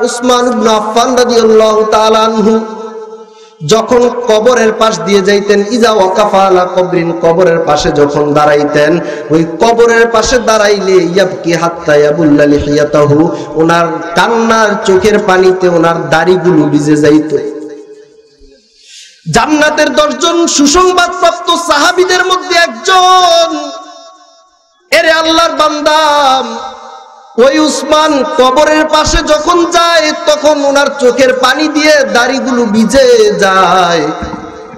উসমান ইবনে আফফান রাদিয়াল্লাহু তাআলা আনহু যখন কবরের পাশ দিয়ে যাইতেন, ইজা ওয়াকাফা আলা কবরিন, কবরের পাশে যখন দাঁড়াইতেন, ওই কবরের পাশে দাঁড়াইলে ইয়াবকি হাত্তা ইয়াবুল্লা লিহিয়াতাহু, ওনার কান্নার চোখের পানিতে ওনার দাড়িগুলো ভিজে যাইত। জান্নাতের 10 জন সুসংবাদ প্রাপ্ত সাহাবীদের মধ্যে একজন, এরে আল্লাহর বান্দা, ওই উসমান কবরের পাশে যখন যায় তখন ওনার চোখের পানি দিয়ে দাড়িগুলো ভিজে যায়।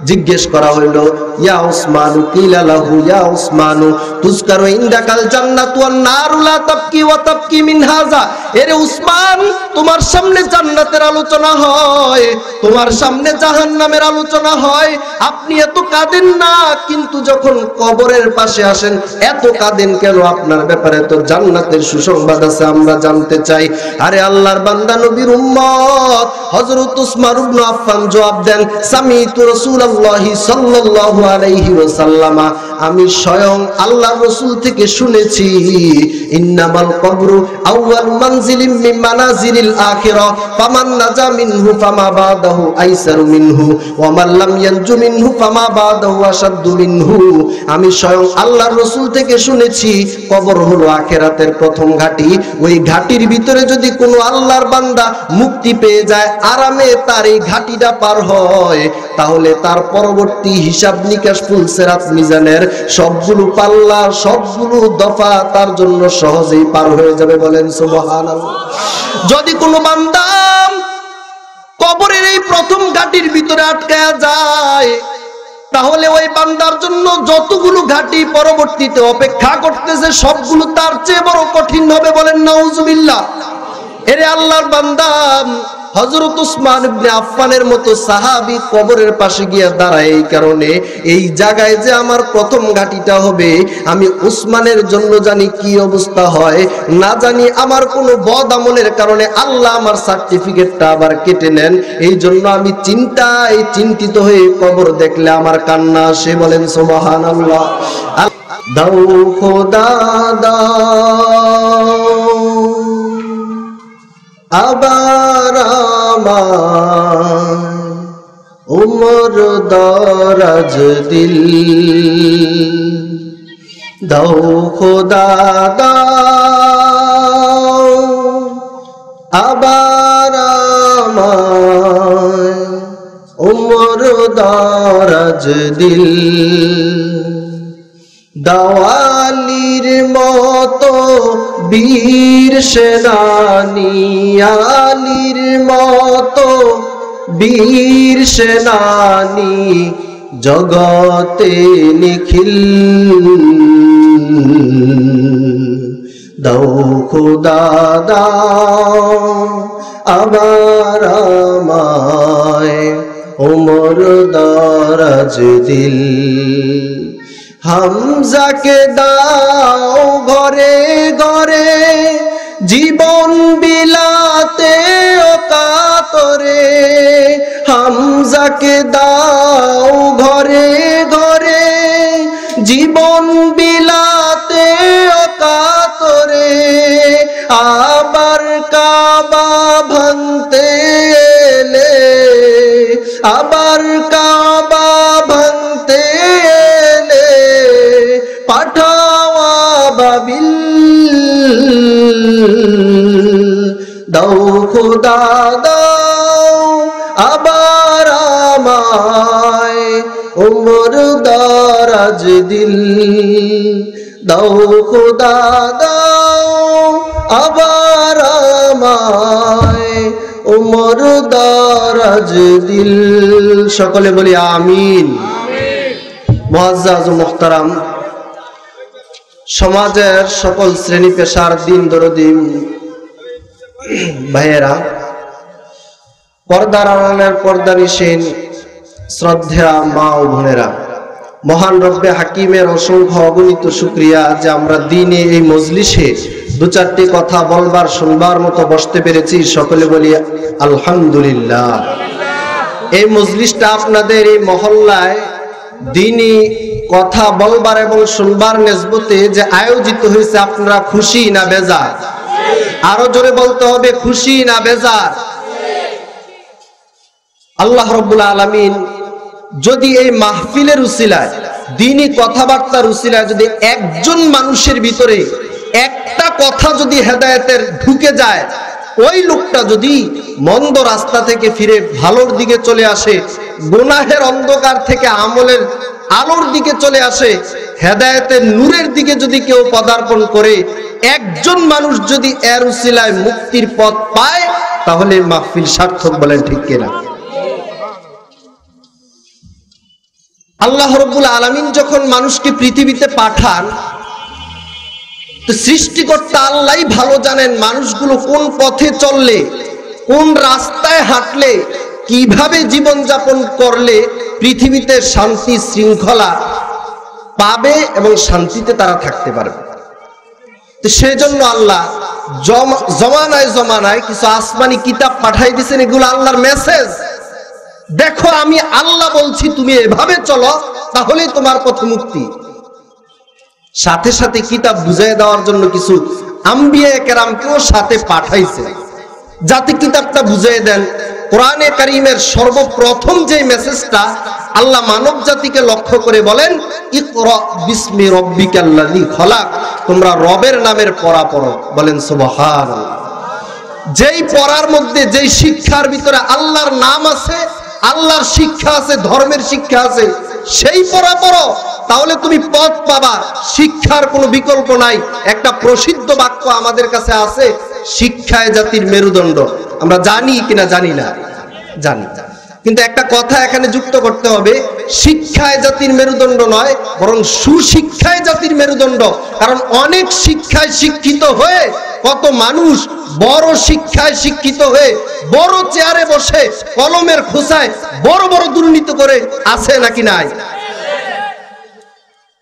জিজ্ঞেস করা হইলো, ইয়া উসমানু কিলা লাহু ইয়া উসমানু তুজকারু ইনদাকাল জান্নাতু ওয়ান নারু লা তাবকি ওয়া তাবকি মিন হাযা। এরে উসমান, তোমার সামনে জান্নাতের আলোচনা হয়, তোমার সামনে জাহান্নামের আলোচনা হয়, আপনি এত কাঁদেন না, কিন্তু যখন কবরের পাশে আসেন এত কাঁদেন কেন? আপনার ব্যাপারে তো জান্নাতের সুসংবাদ আছে, আমরা জানতে চাই। আরে আল্লাহর বান্দা, নবীর উম্মত হযরত উসমান ইবনে আফফান জবাব দেন, সামিতু রাসূলুল্লাহি সাল্লাল্লাহু আলাইহি ওয়াসাল্লাম, আমি স্বয়ং আল্লাহর রাসূল থেকে শুনেছি, ইন্নামাল কবরু আউয়াল মানজিলিম মিন মানাজিলিল আখিরাহ, ফামান নাজা মিনহু ফামা বাদাহু আইসারু মিনহু ওয়া মান লাম ইয়ানজু মিনহু ফামা বাদাহু আশাদ্দু মিনহু। আমি স্বয়ং আল্লাহর রাসূল থেকে শুনেছি, কবর হলো আখিরাতের প্রথম ঘাটি। ওই ঘাটির ভিতরে যদি কোনো আল্লাহর বান্দা মুক্তি পেয়ে যায়, আরামে তার এই ঘাটিটা পার হয়, তাহলে তার পরবর্তী হিসাব নিকাশ ফুলসিরাত মিজানের সবগুলো পাল্লা, সবগুলো দফা তার জন্য সহজেই পার হয়ে যাবে। বলেন সুবহানাল্লাহ। যদি কোনো বান্দা কবরের এই প্রথম ঘাটির ভিতরে আটকায়া যায়, তাহলে ওই বান্দার জন্য যতগুলো ঘাটি পরবর্তীতে অপেক্ষা করতেছে সবগুলো তার চেয়ে বড় কঠিন হবে। বলেন নাউজুবিল্লাহ। এরে আল্লাহর বান্দা, হযরত উসমান ইবনে আফফানের মতো সাহাবী কবরের পাশে গিয়ে দাঁড়ায় এই কারণে, এই জায়গায় যে আমার প্রথম ঘাটিটা হবে, আমি উসমানের জন্য জানি কি অবস্থা হয়, না জানি আমার কোনো বদ আমলের কারণে আল্লাহ আমার সার্টিফিকেটটা আবার কেটে নেন, এই জন্য আমি চিন্তিত হয়ে কবর দেখলে আমার কান্না আসে। বলেন সুবহানাল্লাহ। দাও খোদা দাও আবার আমার উমর দরাজ দিল, দাও খোদা দাও আবার আমার উমর দরাজ দিল, দাওয়ালির মতো বীর সেনানী, আলীর মতো বীর সেনানী জগতে নিখিল, দাও খোদা দাও আবার আমায় উমর দরাজ দিল, হামজাকে দাও ঘরে ঘরে জীবন বিলাতে ও কাতরে, হামজাকে দাও ঘরে ঘরে জীবন বিলাতে ও কাতরে, আবার কাবা ভাঙতে এলে, আবার কাবা ভাঙতে এলে পাঠাওয়া বাবিল, দাও খোদা দাও আবার আমায় উমর দরাজ দিল, দাও খোদা দাও আবার আমায় উমর দরাজ দিল। সকলে বলি আমিন। মুআজ্জাজ ও মুহতারাম, সমাজের সকল শ্রেণী পেশার দিন দরদি ভাইয়েরা, পর্দার আড়ালের পর্দানিশীন শ্রদ্ধেয়া মা ও বোনেরা, মহান রব্বে হাকিমের অসংখ্য অগণিত শুকরিয়া যে আমরা দিনে এই মজলিসে দু চারটি কথা বলবার শুনবার মতো বসতে পেরেছি। সকলে বলি আলহামদুলিল্লাহ। এই মজলিসটা আপনাদের এই মহল্লায় দিনই কথা বলবার এবং শুনবার নিসবতে যে আয়োজিত হয়েছে, আপনারা খুশি না বেজার? আরো জোরে বলতে হবে খুশি না বেজার? আল্লাহ রাব্বুল আলামিন যদি এই মাহফিলের উসিলায়, দ্বীনি কথাবার্তার উসিলায় যদি একজন মানুষের ভিতরে একটা কথা যদি হেদায়েতের ঢুকে যায়, ওই লোকটা যদি মন্দ রাস্তা থেকে ফিরে ভালোর দিকে চলে আসে, গুনাহের অন্ধকার থেকে আমলের আলোর দিকে চলে আসে, হেদায়েতের নূরের দিকে যদি কেউ পদার্পণ করে, একজন মানুষ যদি এর উসিলায় মুক্তির পথ পায়, তাহলে মাহফিল সার্থক। বলেন ঠিক কিনা? আল্লাহ রাব্বুল আলামিন যখন মানুষকে পৃথিবীতে পাঠান, তো সৃষ্টিকর্তা আল্লাহই ভালো জানেন মানুষগুলো কোন পথে চললে, কোন রাস্তায় হাঁটলে, কিভাবে জীবন যাপন করলে পৃথিবীতে শান্তি শৃঙ্খলা পাবে এবং শান্তিতে তারা থাকতে পারবে। তো সেই জন্য আল্লাহ জমানায় জমানায় কিছু আসমানি কিতাব পাঠাই দিয়েছেন, এগুলো আল্লাহর মেসেজ। দেখো আমি আল্লাহ বলছি, তুমি এভাবে চলো, তাহলেই তোমার পথে মুক্তি। সাথে সাথে কিতাব বুঝিয়ে দেওয়ার জন্য কিছু আম্বিয়া কেরামকেও সাথে পাঠাইছে, যাতে কিতাবটা বুঝিয়ে দেন। কোরআনে কারীমের সর্বপ্রথম যে মেসেজটা আল্লাহ মানব জাতিকে লক্ষ্য করে বলেন, ইকরা বিসমি রব্বিকাল্লাযী খলাক, তোমরা রবের নামের পড়া পড়ো। বলেন সুবহানাল্লাহ। যেই পড়ার মধ্যে, যেই শিক্ষার ভিতরে আল্লাহর নাম আছে, আল্লাহর শিক্ষা আছে, ধর্মের শিক্ষা আছে, সেই পড়া পড়ো, তাহলে তুমি পথ পাবা। শিক্ষার কোনো বিকল্প নাই। একটা প্রসিদ্ধ বাক্য আমাদের কাছে আছে, শিক্ষায় জাতির মেরুদণ্ড। আমরা জানি কিনা জানি না, জানি। কিন্তু একটা কথা এখানে যুক্ত করতে হবে, শিক্ষায় জাতির মেরুদণ্ড নয়, বরং সুশিক্ষায় জাতির মেরুদণ্ড। কারণ অনেক শিক্ষায় শিক্ষিত হয়ে কত মানুষ বড় শিক্ষায় শিক্ষিত হয়ে বড় চেয়ারে বসে কলমের খোঁচায় বড় বড় দুর্নীতি করে আছে নাকি নাই?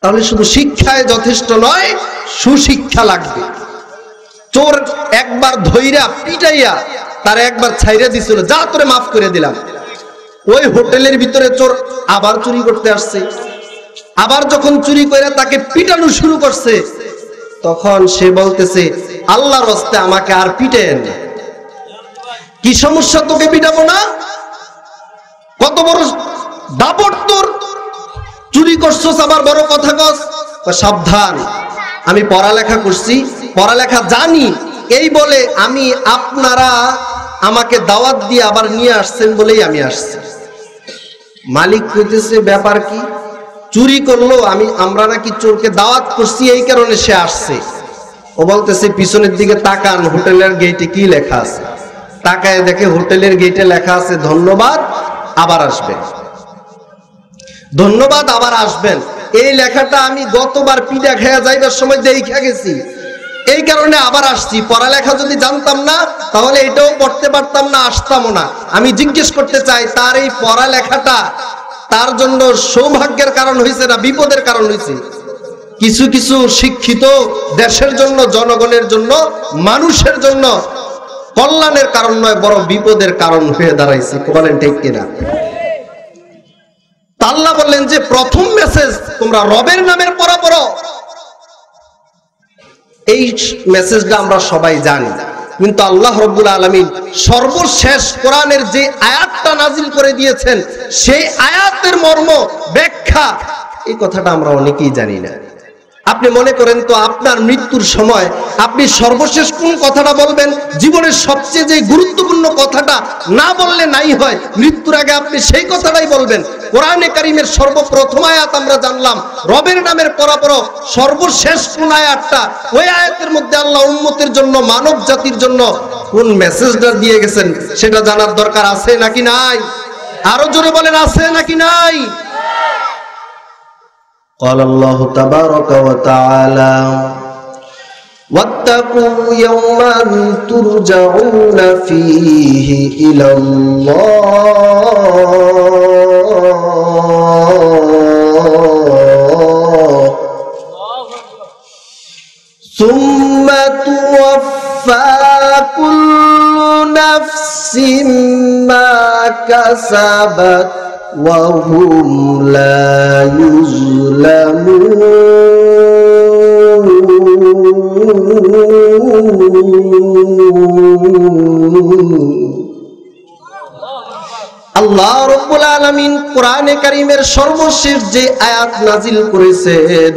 তাহলে শুধু শিক্ষায় যথেষ্ট নয়, সুশিক্ষা লাগবে। চোর একবার ধইরা পিটাইয়া তার একবার ছাইরা দিছিল, যা তোরে মাফ করে দিলাম। ওই হোটেলের ভিতরে চোর আবার চুরি করতে আসছে, আবার যখন চুরি করে তাকে পিটানো শুরু করছে, তখন সে বলতেছে, আল্লাহর রাস্তে আমাকে আর পিটেন। কি সমস্যা, তোকে পিটাবো না? কত বড় দাপট তোর, চুরি করছস আবার বড় কথা কস। সাবধান, আমি পড়ালেখা করছি, পড়ালেখা জানি, এই বলে আমি আপনারা আমাকে দাওয়াত দিয়ে আবার নিয়ে আসছেন বলেই আমি আসছি। মালিক কইতেছে, ব্যাপার কি? চুরি করলো, আমরা নাকি চোরকে দাওয়াত করছি, এই কারণে সে আসছে। ও বলতেছে, পিছনের দিকে তাকান, হোটেলের গেটে কি লেখা আছে। তাকায় দেখে হোটেলের গেটে লেখা আছে, ধন্যবাদ, আবার আসবেন। ধন্যবাদ, আবার আসবেন। এই লেখাটা আমি গতবার পিঠা খেয়া যাইবার সময় দেখা গেছি, এই কারণে আবার আসছি। পড়ালেখা যদি জানতাম না, তাহলে এটাও পড়তে পারতাম না, আসতামও না। আমি জিজ্ঞেস করতে চাই, তার এই পড়ালেখাটা তার জন্য সৌভাগ্যের কারণ হয়েছে না বিপদের কারণ হয়েছে? কিছু কিছু শিক্ষিত দেশের জন্য, জনগণের জন্য, মানুষের জন্য কল্যাণের কারণ নয়, বড় বিপদের কারণ হয়ে দাঁড়াইছে। বলেন ঠিক কিনা? আল্লাহ বললেন যে প্রথম মেসেজ, তোমরা রবের নামের পড়া পড়ো। এই মেসেজটা আমরা সবাই জানি, কিন্তু আল্লাহ রাব্বুল আলামিন সর্বশেষ কোরআনের যে আয়াতটা নাজিল করে দিয়েছেন, সেই আয়াতের মর্ম ব্যাখ্যা, এই কথাটা আমরা অনেকেই জানি না। আপনি মনে করেন তো আপনার মৃত্যুর সময় আপনি সর্বশেষ কোন কথাটা বলবেন? জীবনের সবচেয়ে যে গুরুত্বপূর্ণ কথাটা না বললে নাই হয়, মৃত্যুর আগে আপনি সেই কথাটাই বলবেন। কোরআনে কারীমের সর্বপ্রথম আয়াত আমরা জানলাম, রবের নামের পড়া পড়ো। সর্বশেষ কোন আয়াতটা? ওই আয়াতের মধ্যে আল্লাহ উম্মতের জন্য, মানব জাতির জন্য কোন মেসেজটা দিয়ে গেছেন সেটা জানার দরকার আছে নাকি নাই? আরো জোরে বলেন, আছে নাকি নাই? قال الله تبارك وتعالى واتقوا يوما ترجعون فيه إلى الله ثم توفى كل نفس ما كسبت وهم لا يظلمون আল্লাহ রাব্বুল আলামিন কোরআনে কারীমের সর্বশেষ যে আয়াত নাজিল করেছেন,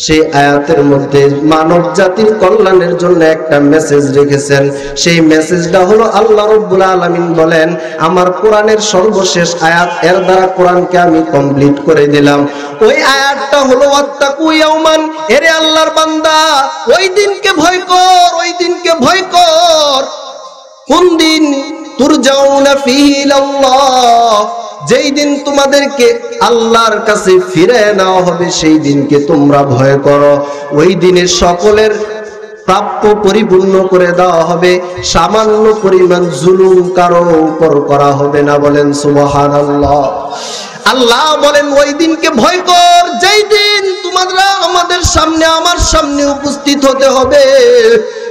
সেই আয়াতের মধ্যে মানব জাতির কল্যাণের জন্য একটা মেসেজ রেখেছেন। সেই মেসেজটা হলো আল্লাহ রাব্বুল আলামিন বলেন, আমার কোরআনের সর্বশেষ আয়াত, এর দ্বারা কোরআনকে আমি কমপ্লিট করে দিলাম। ওই আয়াতটা হলো ওয়াত্তাকু ইয়াওমান, এরে আল্লাহর বান্দা ওই দিনকে ভয় কর, ওই দিনকে ভয় কর। কোন দিন? তুরজাউনা ফিহি ইলাল্লাহ, যেই দিন তোমাদেরকে আল্লাহর কাছে ফিরে নেওয়া হবে, সেই দিনকে তোমরা ভয় করো। ওই দিনে সকলের প্রাপ্য পরিপূর্ণ করে দেওয়া হবে, সামান্য পরিমাণ জুলুম কারো উপর করা হবে না। বলেন সুবহানাল্লাহ। আল্লাহ বলেন ওই দিনকে ভয় কর, যেই দিন তোমরা আমাদের সামনে, আমার সামনে উপস্থিত হতে হবে।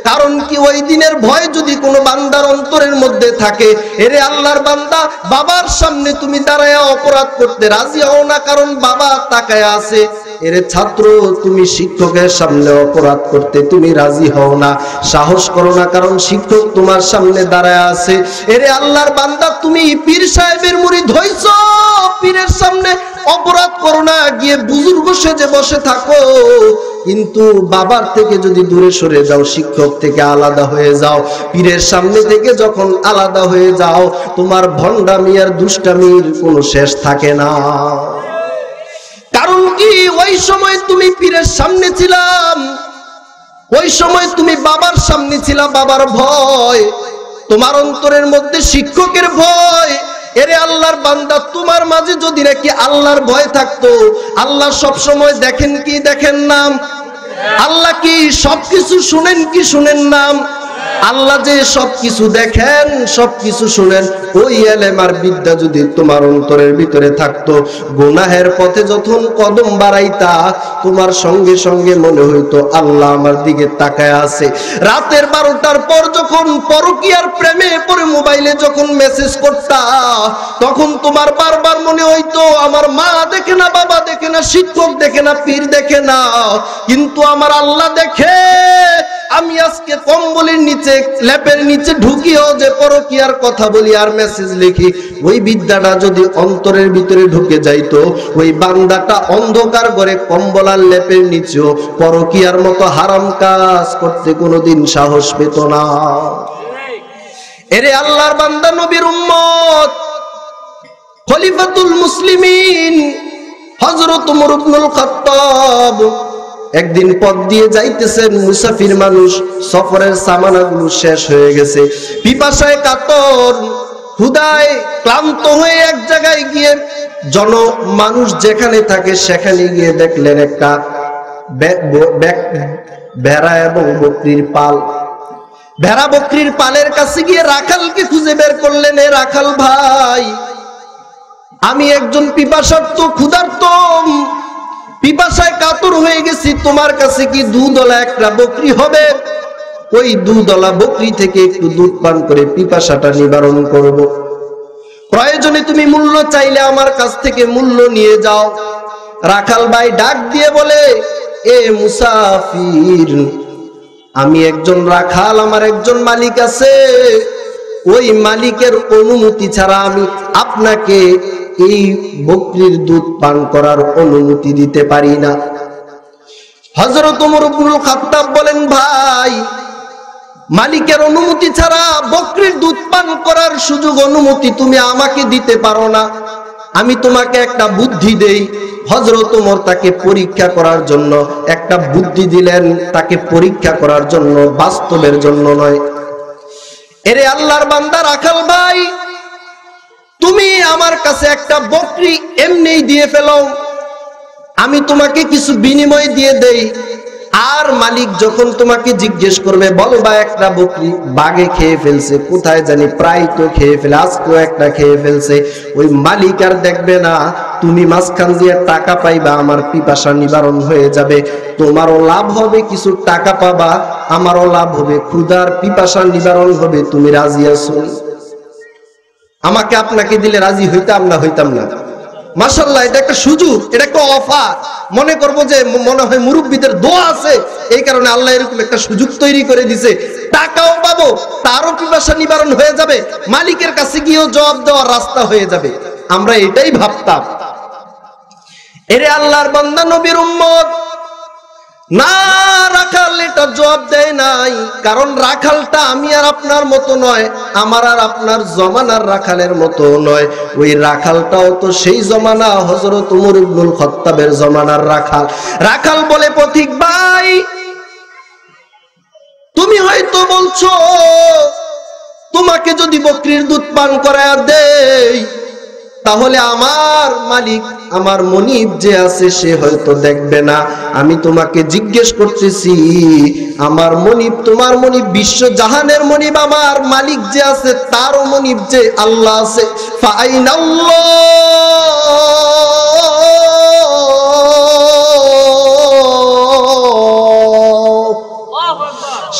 কারণ কি, ওই দিনের ভয় যদি কোনো বান্দার অন্তরের মধ্যে থাকে, এরে আল্লাহর বান্দা, বাবার সামনে তুমি দাঁড়ায় অপরাধ করতে রাজি হও না, কারণ বাবা তাকায় আছে। এরে ছাত্র, তুমি শিক্ষকের সামনে অপরাধ করতে তুমি রাজি হও না, সাহস করো না, কারণ শিক্ষক তোমার সামনে দাঁড়ায় আছে। এরে আল্লাহর বান্দা, তুমি পীর সাহেবের মুরিদ হইছো, পীরের সামনে অপরাধ করো না, গিয়ে বুজুর্গ সেজে বসে থাকো। কিন্তু বাবার থেকে যদি দূরে সরে যাও, শিক্ষক থেকে আলাদা হয়ে যাও, পীরের সামনে থেকে যখন আলাদা হয়ে যাও, তোমার ভণ্ডামি আর দুষ্টামির কোনো শেষ থাকে না। কারণ কি, ওই সময় তুমি পীরের সামনে ছিলাম, ওই সময় তুমি বাবার সামনে ছিলা, বাবার ভয়, তোমার অন্তরের মধ্যে শিক্ষকের ভয়। এরে আল্লাহর বান্দা, তোমার মাঝে যদি নাকি আল্লাহর ভয় থাকতো, আল্লাহ সব সময় দেখেন কি দেখেন না? আল্লাহ কি সবকিছু শুনেন কি শুনেন না? আল্লাহ যে সবকিছু দেখেন, সবকিছু শুনেন, ওই ইলম আর বিদ্যা যদি তোমার অন্তরের ভিতরে থাকতো, গুনাহের পথে যখন কদম বাড়াইতা, তোমার সঙ্গে সঙ্গে মনে হইতো আল্লাহ আমার দিকে তাকায় আছে। রাতের 12টার পর যখন পরকীয়ার প্রেমে পড়ে মোবাইলে যখন মেসেজ করতা, তখন তোমার বারবার মনে হইতো আমার মা দেখে না, বাবা দেখে না, শিক্ষক দেখে না, পীর দেখে না, কিন্তু আমার আল্লাহ দেখে। আমি আজকে কম্বলের নিচে, ল্যাপের নিচে ঢুকিও যে পরকীয়ার কথা বলি আর মেসেজ লিখি, ওই বিদ্যাটা যদি অন্তরের ভিতরে ঢুকে যাইতো, ওই বান্দাটা অন্ধকার ঘরে কম্বল আর ল্যাপের নিচেও পরকীয়ার মতো হারাম কাজ করতে কোনোদিন সাহস পেত না। এরে আল্লাহর বান্দা, নবীর উম্মত, খলিফাতুল মুসলিমিন হযরত ওমর ইবনুল খাত্তাব একদিন পথ দিয়ে যাইতেছেন, মুসাফির মানুষ, সফরের সামানাগুলো শেষ হয়ে গেছে, পিপাসায় কাতর, ক্ষুধায় ক্লান্ত হয়ে এক জায়গায় গিয়ে, মানুষ যেখানে থাকে সেখানে গিয়ে দেখলেন একটা ভেড়া এবং বকরির পাল। ভেড়া বকরির পালের কাছে গিয়ে রাখালকে খুঁজে বের করলেন, এ রাখাল ভাই, আমি একজন পিপাসার্ত, ক্ষুধার্ত, পিপাসায় কাতর হয়ে গেছি, তোমার কাছে কি দুধওয়ালা একটা বকরি হবে? ওই দুধওয়ালা বকরি থেকে একটু দুধ পান করে পিপাসাটা নিবারণ করব। প্রয়োজনে তুমি মূল্য চাইলে আমার কাছ থেকে মূল্য নিয়ে যাও। রাখাল ভাই ডাক দিয়ে বলে, এ মুসাফির, আমি একজন রাখাল, আমার একজন মালিক আছে, ওই মালিকের অনুমতি ছাড়া আমি আপনাকে এই বকরির দুধ পান করার অনুমতি দিতে পারি না। হযরত ওমর ইবনুল খাত্তাব বলেন, ভাই, মালিকের অনুমতি ছাড়া বকরির দুধ পান করার সুযোগ, অনুমতি তুমি আমাকে দিতে পারো না, আমি তোমাকে একটা বুদ্ধি দেই। হযরত ওমর তাকে পরীক্ষা করার জন্য একটা বুদ্ধি দিলেন, তাকে পরীক্ষা করার জন্য, বাস্তবের জন্য নয়। এরে আল্লাহর বান্দা রাখাল ভাই, তুমি আমার কাছে একটা বকরি এমনি দিয়ে ফেলো, আমি তোমাকে কিছু বিনিময় দিয়ে দেই, আর মালিক যখন তোমাকে জিজ্ঞেস করবে, বলবা একটা বকরি বাঘে খেয়ে ফেলছে, কোথায় জানি, প্রায় তো খেয়ে ফেলে, আজকেও একটা খেয়ে ফেলছে। ওই মালিক আর দেখবে না, তুমি মাঝখান দিয়ে টাকা পাইবা, আমার পিপাসা নিবারণ হয়ে যাবে, তোমারও লাভ হবে, কিছু টাকা পাবা, আমারও লাভ হবে, ক্ষুধার পিপাসা নিবারণ হবে। তুমি রাজি আছো? আমাকে আপনাকে দিলে রাজি হইতাম না? হইতাম না? মাশাআল্লাহ, এটা একটা সুযোগ, এটা একটা অফার। মনে করব যে মনে হয় মুরব্বীদের দোয়া আছে, এই কারণে আল্লাহ এরকম একটা সুযোগ তৈরি করে দিছে। টাকাও পাবো, তারও পিপাসা নিবারণ হয়ে যাবে, মালিকের কাছে গিয়েও জবাব দেওয়ার রাস্তা হয়ে যাবে। আমরা এটাই ভাবতাম। এরে আল্লাহর বান্দা নবীর উম্মত, না রাখাল এটা জবাব দেয় নাই, কারণ রাখালটা আমি আর আপনার মতো নয়, আমার আর আপনার জমানার রাখালের মতো নয়। ওই রাখালটাও তো সেই জমানা হযরত ওমর ইবনুল খাত্তাবের জমানার রাখাল। রাখাল বলে, পথিক ভাই, তুমি হয়তো বলছো তোমাকে যদি বকরির দুধ পান করায় দেই তাহলে আমার মালিক, আমার মনিব যে আছে সে হয়তো দেখবে না। আমি তোমাকে জিজ্ঞেস করতেছি, আমার মনিব, তোমার মনিব, বিশ্ব জাহানের মনিব, আমার মালিক যে আছে তারও মনিব যে আল্লাহ আছে, ফাআইনাল্লাহ,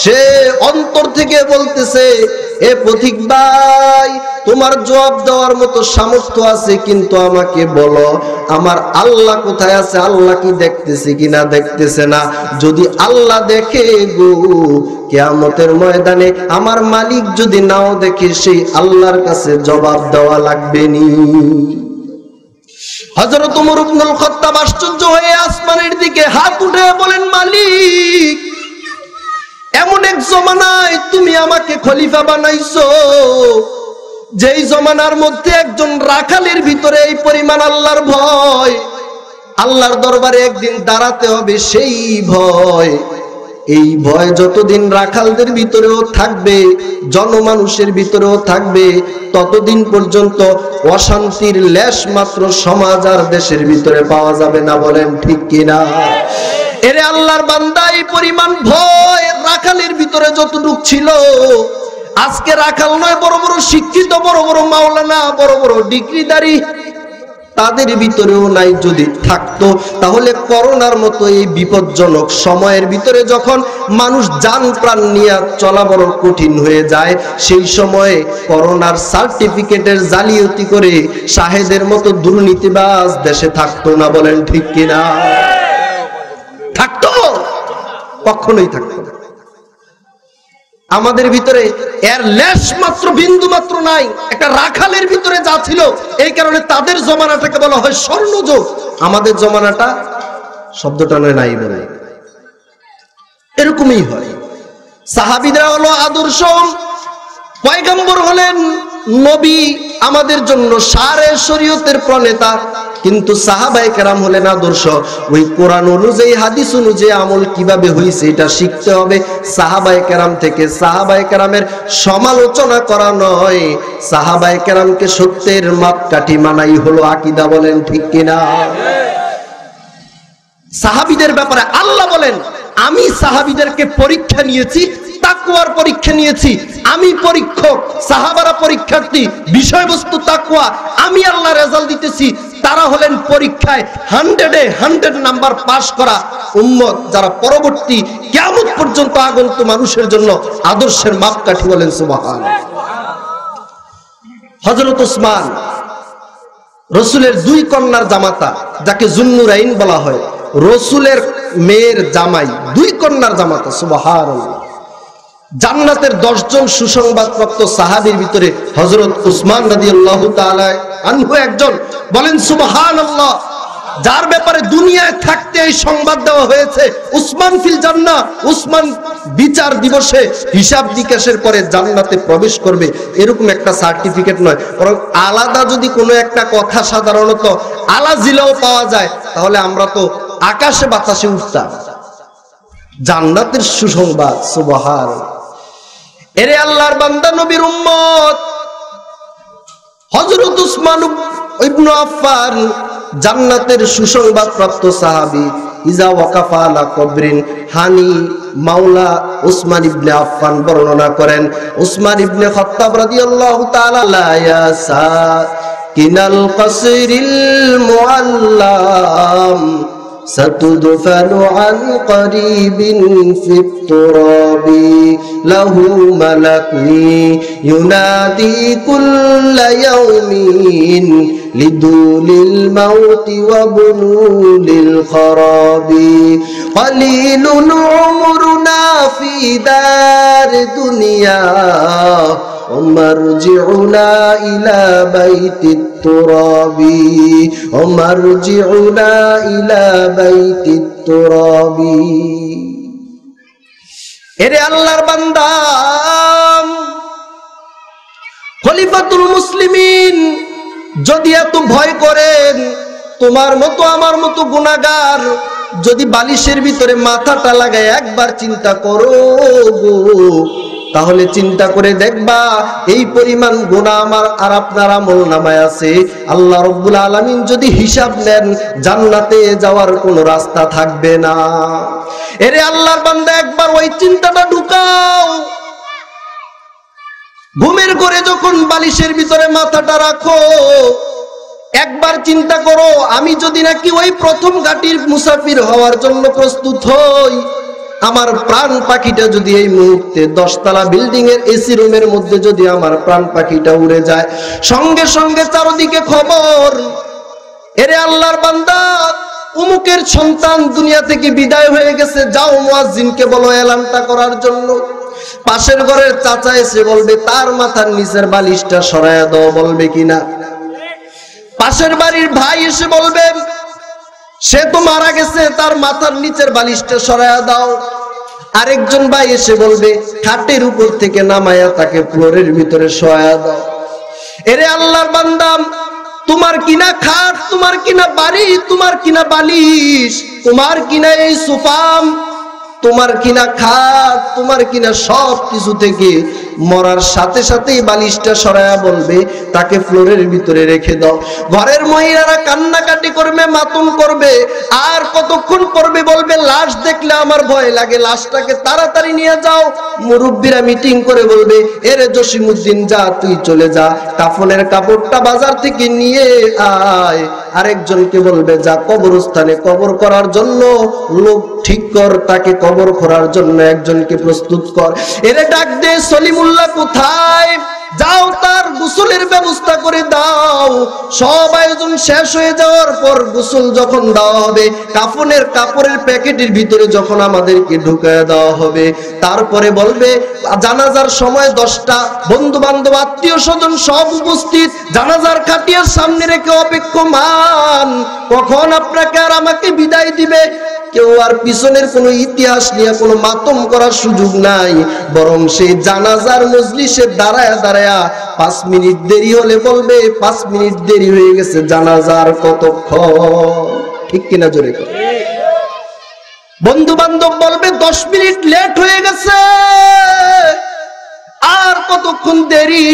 সে অন্তর থেকে বলতেছে, এ পথিক ভাই, তোমার জবাব দেওয়ার মতো সামর্থ্য আছে, কিন্তু আমাকে বলো আমার আল্লাহ কোথায় আছে, আল্লাহ কি দেখতেছে কিনা দেখতেছে না। যদি আল্লাহ দেখে গো, কিয়ামতের ময়দানে আমার মালিক যদি নাও দেখে, সেই আল্লাহর কাছে জবাব দেওয়া লাগবে নি। হযরত ওমর ইবনুল খাত্তাব আশ্চর্য হয়ে আসমানের দিকে হাত উঠে বলেন, মালিক, এমন এক জমানায় তুমি আমাকে খলিফা বানাইছো, যেই জমানার মধ্যে একজন রাখালের ভিতরে এই পরিমাণ আল্লাহর ভয়, আল্লাহর দরবারে একদিন দাঁড়াতে হবে সেই ভয়। এই ভয় যতদিন রাখালদের ভিতরেও থাকবে, জনমানুষের ভিতরেও থাকবে, ততদিন পর্যন্ত অশান্তির লেশ মাত্র সমাজ আর দেশের ভিতরে পাওয়া যাবে না। বলেন ঠিক কিনা? এরে আল্লাহর বান্দা, এই পরিমাণ ভয় রাখালের ভিতরে যতটুক ছিল, আজকে রাখাল নয়, বড় বড় শিক্ষিত, বড় বড় মাওলানা, বড় বড় ডিগ্রিধারী, তাদের ভিতরেও নাই। যদি থাকতো তাহলে করোনার মতো এই বিপজ্জনক সময়ের ভিতরে যখন মানুষ জান প্রাণ নিয়ে চলা বড় কঠিন হয়ে যায়, সেই সময়ে করোনার সার্টিফিকেটের জালিয়াতি করে শাহেদের মতো দুর্নীতিবাজ দেশে থাকতো না। বলেন ঠিক কিনা? থাকতো? কখনোই থাকতো না। আমাদের ভিতরে এর লেশ মাত্র, বিন্দু মাত্র নাই। একটা রাখালের ভিতরে যা ছিল, এই কারণে তাদের জমানাটাকে বলা হয় স্বর্ণযুগ, আমাদের জমানাটা শব্দটা নাই বলে। এরকমই হয়। সাহাবীরা হলো আদর্শ, পয়গম্বর হলেন নবী, আমাদের জন্য সারে শরীয়তের প্রণেতা, কিন্তু সাহাবায়ে কেরাম হলেন আদর্শ। ওই কোরআন অনুযায়ী, হাদিস অনুযায়ী আমল কিভাবে হয়েছে এটা শিখতে হবে সাহাবায়ে কেরাম থেকে। সাহাবায়ে কেরামের সমালোচনা করা নয়, সাহাবায়ে কেরামকে সত্যের মাপকাঠি মানাই হলো আকীদা। বলেন ঠিক কিনা? সাহাবীদের ব্যাপারে আল্লাহ বলেন, আমি সাহাবীদেরকে পরীক্ষা নিয়েছি, তাকওয়ার পরীক্ষা নিয়েছি, আমি পরীক্ষক, সাহাবারা পরীক্ষার্থী, বিষয়বস্তু তাকওয়া, আমি আল্লাহ রেজাল্ট দিতেছি। তারা হলেন পরীক্ষায় 100-এ 100 নাম্বার পাস করা উম্মত, যারা পরবর্তী কিয়ামত পর্যন্ত আগন্ত মানুষের জন্য আদর্শের মাপকাঠি। বলেন সুবহানাল্লাহ। হযরত ওসমান, রাসূলের 2 কন্যার জামাতা, যাকে যুন্নুরাইন বলা হয়, রাসূলের মেয়ের জামাই, 2 কন্যার জামাতা। সুবহানাল্লাহ। জান্নাতের 10 জন সুসংবাদপ্রাপ্ত সাহাবীর ভিতরে হযরত উসমান রাদিয়াল্লাহু তাআলা আনহু একজন। বলেন সুবহানাল্লাহ। যার ব্যাপারে দুনিয়ায় থাকতে এই সংবাদ দেওয়া হয়েছে, উসমান ফিল জান্নাহ, উসমান বিচার দিবসে হিসাব নিকাশের পরে জান্নাতে প্রবেশ করবে, এরকম একটা সার্টিফিকেট নয়, বরং আলাদা যদি কোনো একটা কথা সাধারণত আলা জিলাও পাওয়া যায়, তাহলে আমরা তো আকাশে বাতাসে উঠতাম। জান্নাতের সুসংবাদ। সুবহানাল্লাহ। এরে আল্লাহর বান্দা নবীর উম্মত, হযরত উসমান ইবনে আফফান জান্নাতের সুসংবাদ প্রাপ্ত সাহাবী। ইজা ওয়াকাফা আলা কবরিন হানি মাওলা উসমান ইবনে আফফান বর্ণনা করেন, উসমান ইবনে খাত্তাব রাদিয়াল্লাহু তাআলা লা ইয়াসা কিনাল কসরিল মুআল্লাম ستدفن عن قريب في التراب له ملك ينادي كل يوم لدول الموت وبنول الخراب قليل عمرنا في دار دنيا ومرجعنا إلى بيت التراب ومرجعنا إلى بيت التراب এরে আল্লাহর বান্দা খলিফাতুল মুসলিমিন যদি এত ভয় করেন তোমার মতো আমার মতো গুনাহগার যদি বালিশের ভিতরে মাথাটা লাগায় একবার চিন্তা করো তাহলে চিন্তা করে দেখবা এই পরিমাণ গুনাহ আমার আর আপনার আমলনামায় আছে আল্লাহ রাব্বুল আলামিন যদি হিসাব নেন জান্নাতে যাওয়ার কোনো রাস্তা থাকবে না এরে আল্লাহর বান্দা একবার ওই চিন্তাটা ঢুকাও ঘুমের ঘরে যখন বালিশের ভিতরে মাথাটা রাখো একবার চিন্তা করো আমি যদি নাকি ওই প্রথম ঘাটির মুসাফির হওয়ার জন্য প্রস্তুত হই আমার প্রাণ পাখিটা যদি এই মুহূর্তে 10 তলা বিল্ডিং এর এসি রুমের মধ্যে যদি আমার প্রাণ পাখিটা উড়ে যায় সঙ্গে সঙ্গে চারদিকে খবর এরে আল্লাহর বান্দা উমুকের সন্তান দুনিয়া থেকে বিদায় হয়ে গেছে যাও মুয়াজ্জিনকে বলো এলানটা করার জন্য পাশের ঘরের চাচা এসে বলবে তার মাথার নিচের বালিশটা সরায়া দাও বলবে কিনা পাশের বাড়ির ভাই এসে বলবে সে তো মারা গেছে তার মাথার নিচের বালিশটা সরায়া দাও আরেকজন ভাই এসে বলবে খাটের উপর থেকে নামায়া তাকে ফ্লোরের ভিতরে শোয়া দাও এরে আল্লাহর বান্দা তোমার কিনা খাট তোমার কিনা বাড়ি তোমার কিনা বালিশ তোমার কিনা এই সোফা তোমার কিনা খাট তোমার কিনা সব কিছু থেকে মরার সাথে সাথেই বালিশটা সরায়া বলবে তাকে ফ্লোরের ভিতরে রেখে দাও ঘরের মহিলারা কান্নাকাটি করবে মাতম করবে আর কতক্ষণ করবে বলবে লাশ দেখলে আমার ভয় লাগে লাশটাকে তাড়াতাড়ি নিয়ে যাও মুরব্বীরা মিটিং করে বলবে এরে জসিমউদ্দিন যা তুই চলে যা কাফনের কাপড়টা বাজার থেকে নিয়ে আয় আরেকজনকে বলবে যা কবরস্থানে কবর করার জন্য লোক ঠিক কর তাকে কবর করার জন্য একজনকে প্রস্তুত কর এরে ডাক দে সলিমুল্লাহ কোথায় যাও তার গোসলের ব্যবস্থা করে দাও সব আয়োজন শেষ হয়ে যাওয়ার পর গোসল যখন দেওয়া হবে কাফনের কাপড়ের প্যাকেটের ভিতরে যখন আমাদেরকে ঢুকায় দেওয়া হবে তারপরে বলবে জানাজার সময় 10টা বন্ধু বান্ধব আত্মীয় স্বজন সব উপস্থিত জানাজার খাটিয়ার সামনে রেখে অপেক্ষমান কখন আপনাকে আর আমাকে বিদায় দিবে কেউ আর পিছনের কোনো ইতিহাস নিয়ে কোনো মাতম করার সুযোগ নাই বরং সেই জানাজার মজলিসে দাঁড়ায়া দাঁড়ায়া 5 মিনিট দেরি হলে বলবে 5 মিনিট দেরি হয়ে গেছে জানাজার কতক্ষণ ঠিক কিনা জোরে কথা বন্ধু বান্ধব বলবে 10 মিনিট লেট হয়ে গেছে আর কতক্ষণ দেরি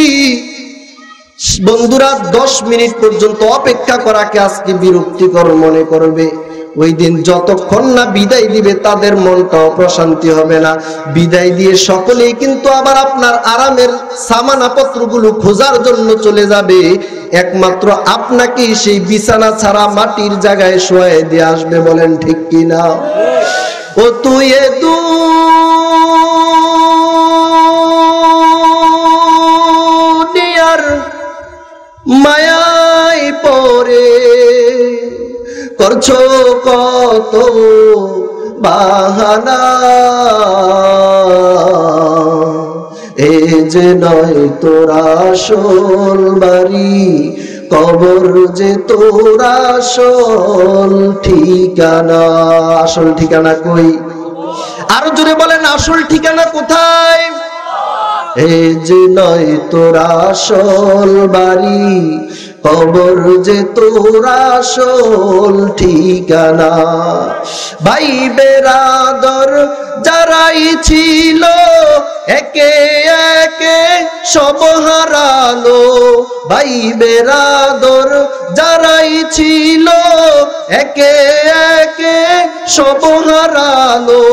বন্ধুরা 10 মিনিট পর্যন্ত অপেক্ষা করাকে আজকে বিরক্তিকর মনে করবে ওই দিন যতক্ষণ না বিদায় দিবে তাদের মনটাও প্রশান্তি হবে না বিদায় দিয়ে সকলেই কিন্তু আবার আপনার আরামের সামানাপত্রগুলো খোঁজার জন্য চলে যাবে একমাত্র আপনাকেই সেই বিছানা ছাড়া মাটির জায়গায় শোয়ায় দিয়ে আসবে বলেন ঠিক কিনা ও তুই এ দুনিয়ার মায়ায় পড়ে করছো কত বাহানা এ যে নয় তোর আসল বাড়ি কবর যে তোর আসল ঠিকানা আসল ঠিকানা কই আরো জোরে বলেন আসল ঠিকানা কোথায় এ যে নয় তোর আসল বাড়ি কবর যে তোর আসল ঠিকানা ভাই বেরাদর যারাই ছিল একে একে সব হারালো ভাই বেরাদর যারাই ছিল একে একে সব হারালো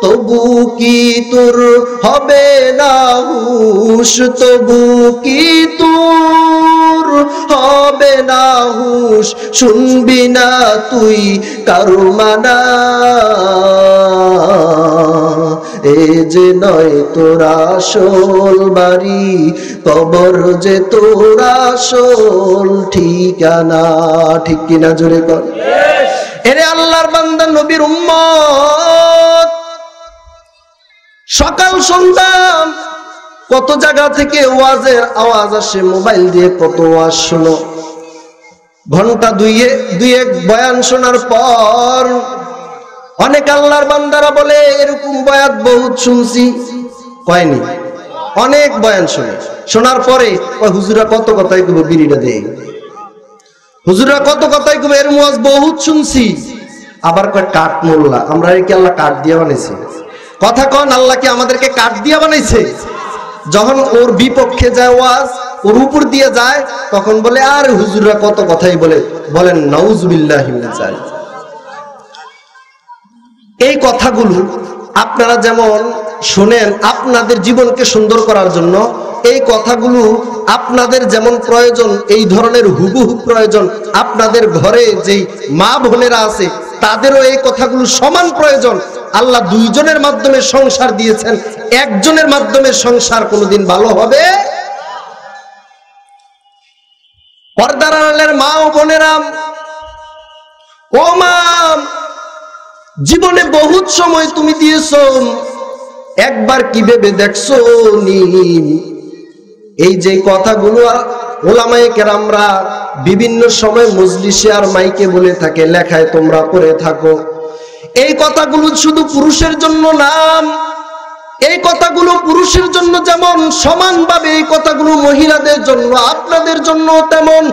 তবু কি তোর হবে না হুশ তবু কি তোর হবে না হুশ, শুনবি না তুই কারো মানা। এ যে নয় তোর আসল বাড়ি, কবর যে তোর আসল ঠিকানা। ঠিক কিনা জোরে কর। এরে আল্লাহর বান্দা নবীর উম্মত, সকাল সন্ধ্যা কত জায়গা থেকে ওয়াজের আওয়াজ আসে, মোবাইল দিয়ে কত ওয়াজ শোনো। ঘন্টা দুয়েক বয়ান শোনার পর অনেক আল্লাহর বান্দারা বলে এরকম বয়াত বহুত শুনছি, কয়নি? অনেক বয়ান শুনে, শোনার পরে হুজুরা কত কথাই কব, বিড়িটা দেয়, হুজুরা কত কথাই কব, এর ওয়াজ বহুত শুনছি। আবার কয় কাঠ মোল্লা, আমরা কি আল্লাহ কাঠ দিয়ে বানাইছে? কথা কন, আল্লাহ কি আমাদেরকে কাঠ দিয়ে বানাইছে? যখন ওর বিপক্ষে যায় ওয়াজ, ওর উপর দিয়ে যায়, তখন বলে আর হুজুররা কত কথাই বলে। বলেন নাউজুবিল্লাহি মিনাজ জালিক। এই কথাগুলো আপনারা যেমন শুনেন আপনাদের জীবনকে সুন্দর করার জন্য, এই কথাগুলো আপনাদের যেমন প্রয়োজন, এই ধরনের হুবহু প্রয়োজন আপনাদের ঘরে যেই মা বোনেরা আছে তাদেরও এই কথাগুলো সমান প্রয়োজন। আল্লাহ দুইজনের মাধ্যমে সংসার দিয়েছেন, একজনের মাধ্যমে সংসার কোনোদিন ভালো হবে। পর্দার আড়ালের মা ও বোনেরা, ও মা, জীবনে বহুত সময় তুমি দিয়েছো, একবার কি ভেবে দেখছো নি এই যে কথাগুলো ওলামায়ে কেরামরা বিভিন্ন সময় মজলিসে আর মাইকে বলে থাকে, লেখায় তোমরা করে থাকো, এই কথাগুলো শুধু পুরুষের জন্য না, এই কথাগুলো পুরুষের জন্য যেমন সমানভাবে এই কথাগুলো মহিলাদের জন্য, আপনাদের জন্য তেমন।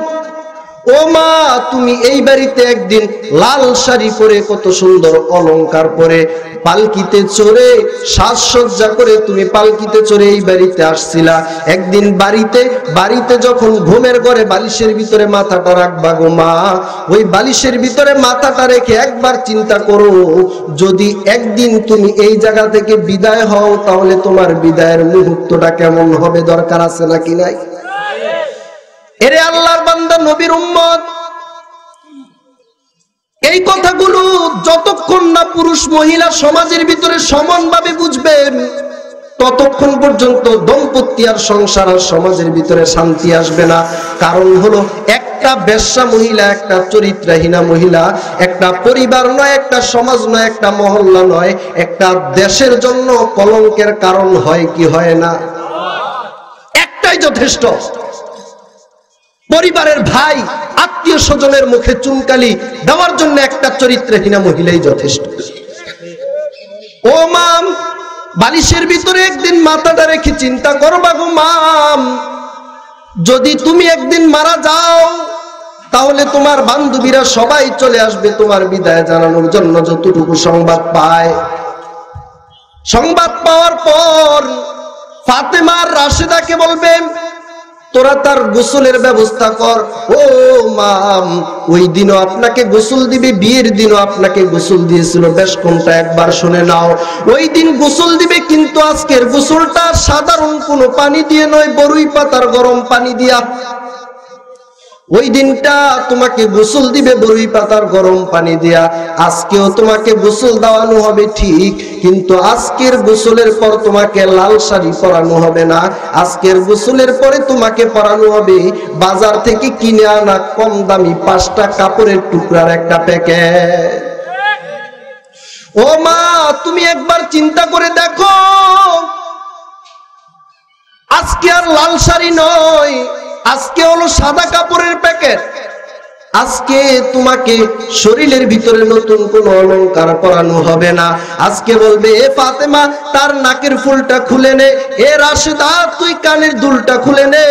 ও মা, তুমি এই বাড়িতে একদিন লাল শাড়ি পরে কত সুন্দর অলংকার পরে পালকিতে চড়ে সাজসজ্জা করে তুমি পালকিতে চড়ে এই বাড়িতে আসছিলা। একদিন বাড়িতে যখন ঘুমের ঘরে বালিশের ভিতরে মাথাটা রাখবা গো মা, ওই বালিশের ভিতরে মাথাটা রেখে একবার চিন্তা করো, যদি একদিন তুমি এই জায়গা থেকে বিদায় হও তাহলে তোমার বিদায়ের মুহূর্তটা কেমন হবে, দরকার আছে নাকি নাই? এরে আল্লাহর বান্দা নবীর উম্মত, এই কথাগুলো যতক্ষণ না পুরুষ মহিলা সমাজের ভিতরে সমানভাবে বুঝবেন, ততক্ষণ পর্যন্ত দম্পতি আর সংসার আর সমাজের ভিতরে শান্তি আসবে না। কারণ হলো, একটা বেশ্যা মহিলা, একটা চরিত্রহীনা মহিলা একটা পরিবার নয়, একটা সমাজ নয়, একটা মহল্লা নয়, একটা দেশের জন্য কলঙ্কের কারণ হয় কি হয় না? একটাই যথেষ্ট। পরিবারের ভাই আত্মীয় স্বজনের মুখে চুনকালি দেওয়ার জন্য একটা চরিত্রহীনা মহিলাই যথেষ্ট। ও মাম, বালিশের ভিতরে একদিন মাথাটা রেখে চিন্তা করবা গো মাম, যদি তুমি একদিন মারা যাও তাহলে তোমার বান্ধবীরা সবাই চলে আসবে তোমার বিদায় জানানোর জন্য। যতটুকু সংবাদ পায়, সংবাদ পাওয়ার পর ফাতেমা আর রাশেদাকে বলবে, তোরা তার গোসলের ব্যবস্থা কর। ও মাম, ওই দিনও আপনাকে গোসল দিবে, বিয়ের দিনও আপনাকে গোসল দিয়েছিল, বেশ কোনটা একবার শুনে নাও। ওই দিন গোসল দিবে, কিন্তু আজকের গোসলটা সাধারণ কোনো পানি দিয়ে নয়, বরুই পাতার গরম পানি দিয়া। ওই দিনটা তোমাকে গোসল দিবে বরুই পাতার গরম পানি দিয়া। আজকেও তোমাকে গোসল দেওয়ানো হবে ঠিক, কিন্তু আজকের গোসলের পর তোমাকে লাল শাড়ি পরানো হবে না। আজকের গোসলের পরে তোমাকে পরানো হবে বাজার থেকে কিনে আনা কম দামি 5টা কাপড়ের টুকরার একটা প্যাকেট। ও মা, তুমি একবার চিন্তা করে দেখো, আজকে আর লাল শাড়ি নয়, আজকে হলো সাদা কাপড়ের প্যাকেট। আজকে তোমাকে শরীরের ভিতরে নতুন কোন অলংকার পরানো হবে না। আজকে বলবে, এ ফাতেমা তার নাকের ফুলটা খুলে নে, এ রাশেদা তুই কানের দুলটা খুলে নে,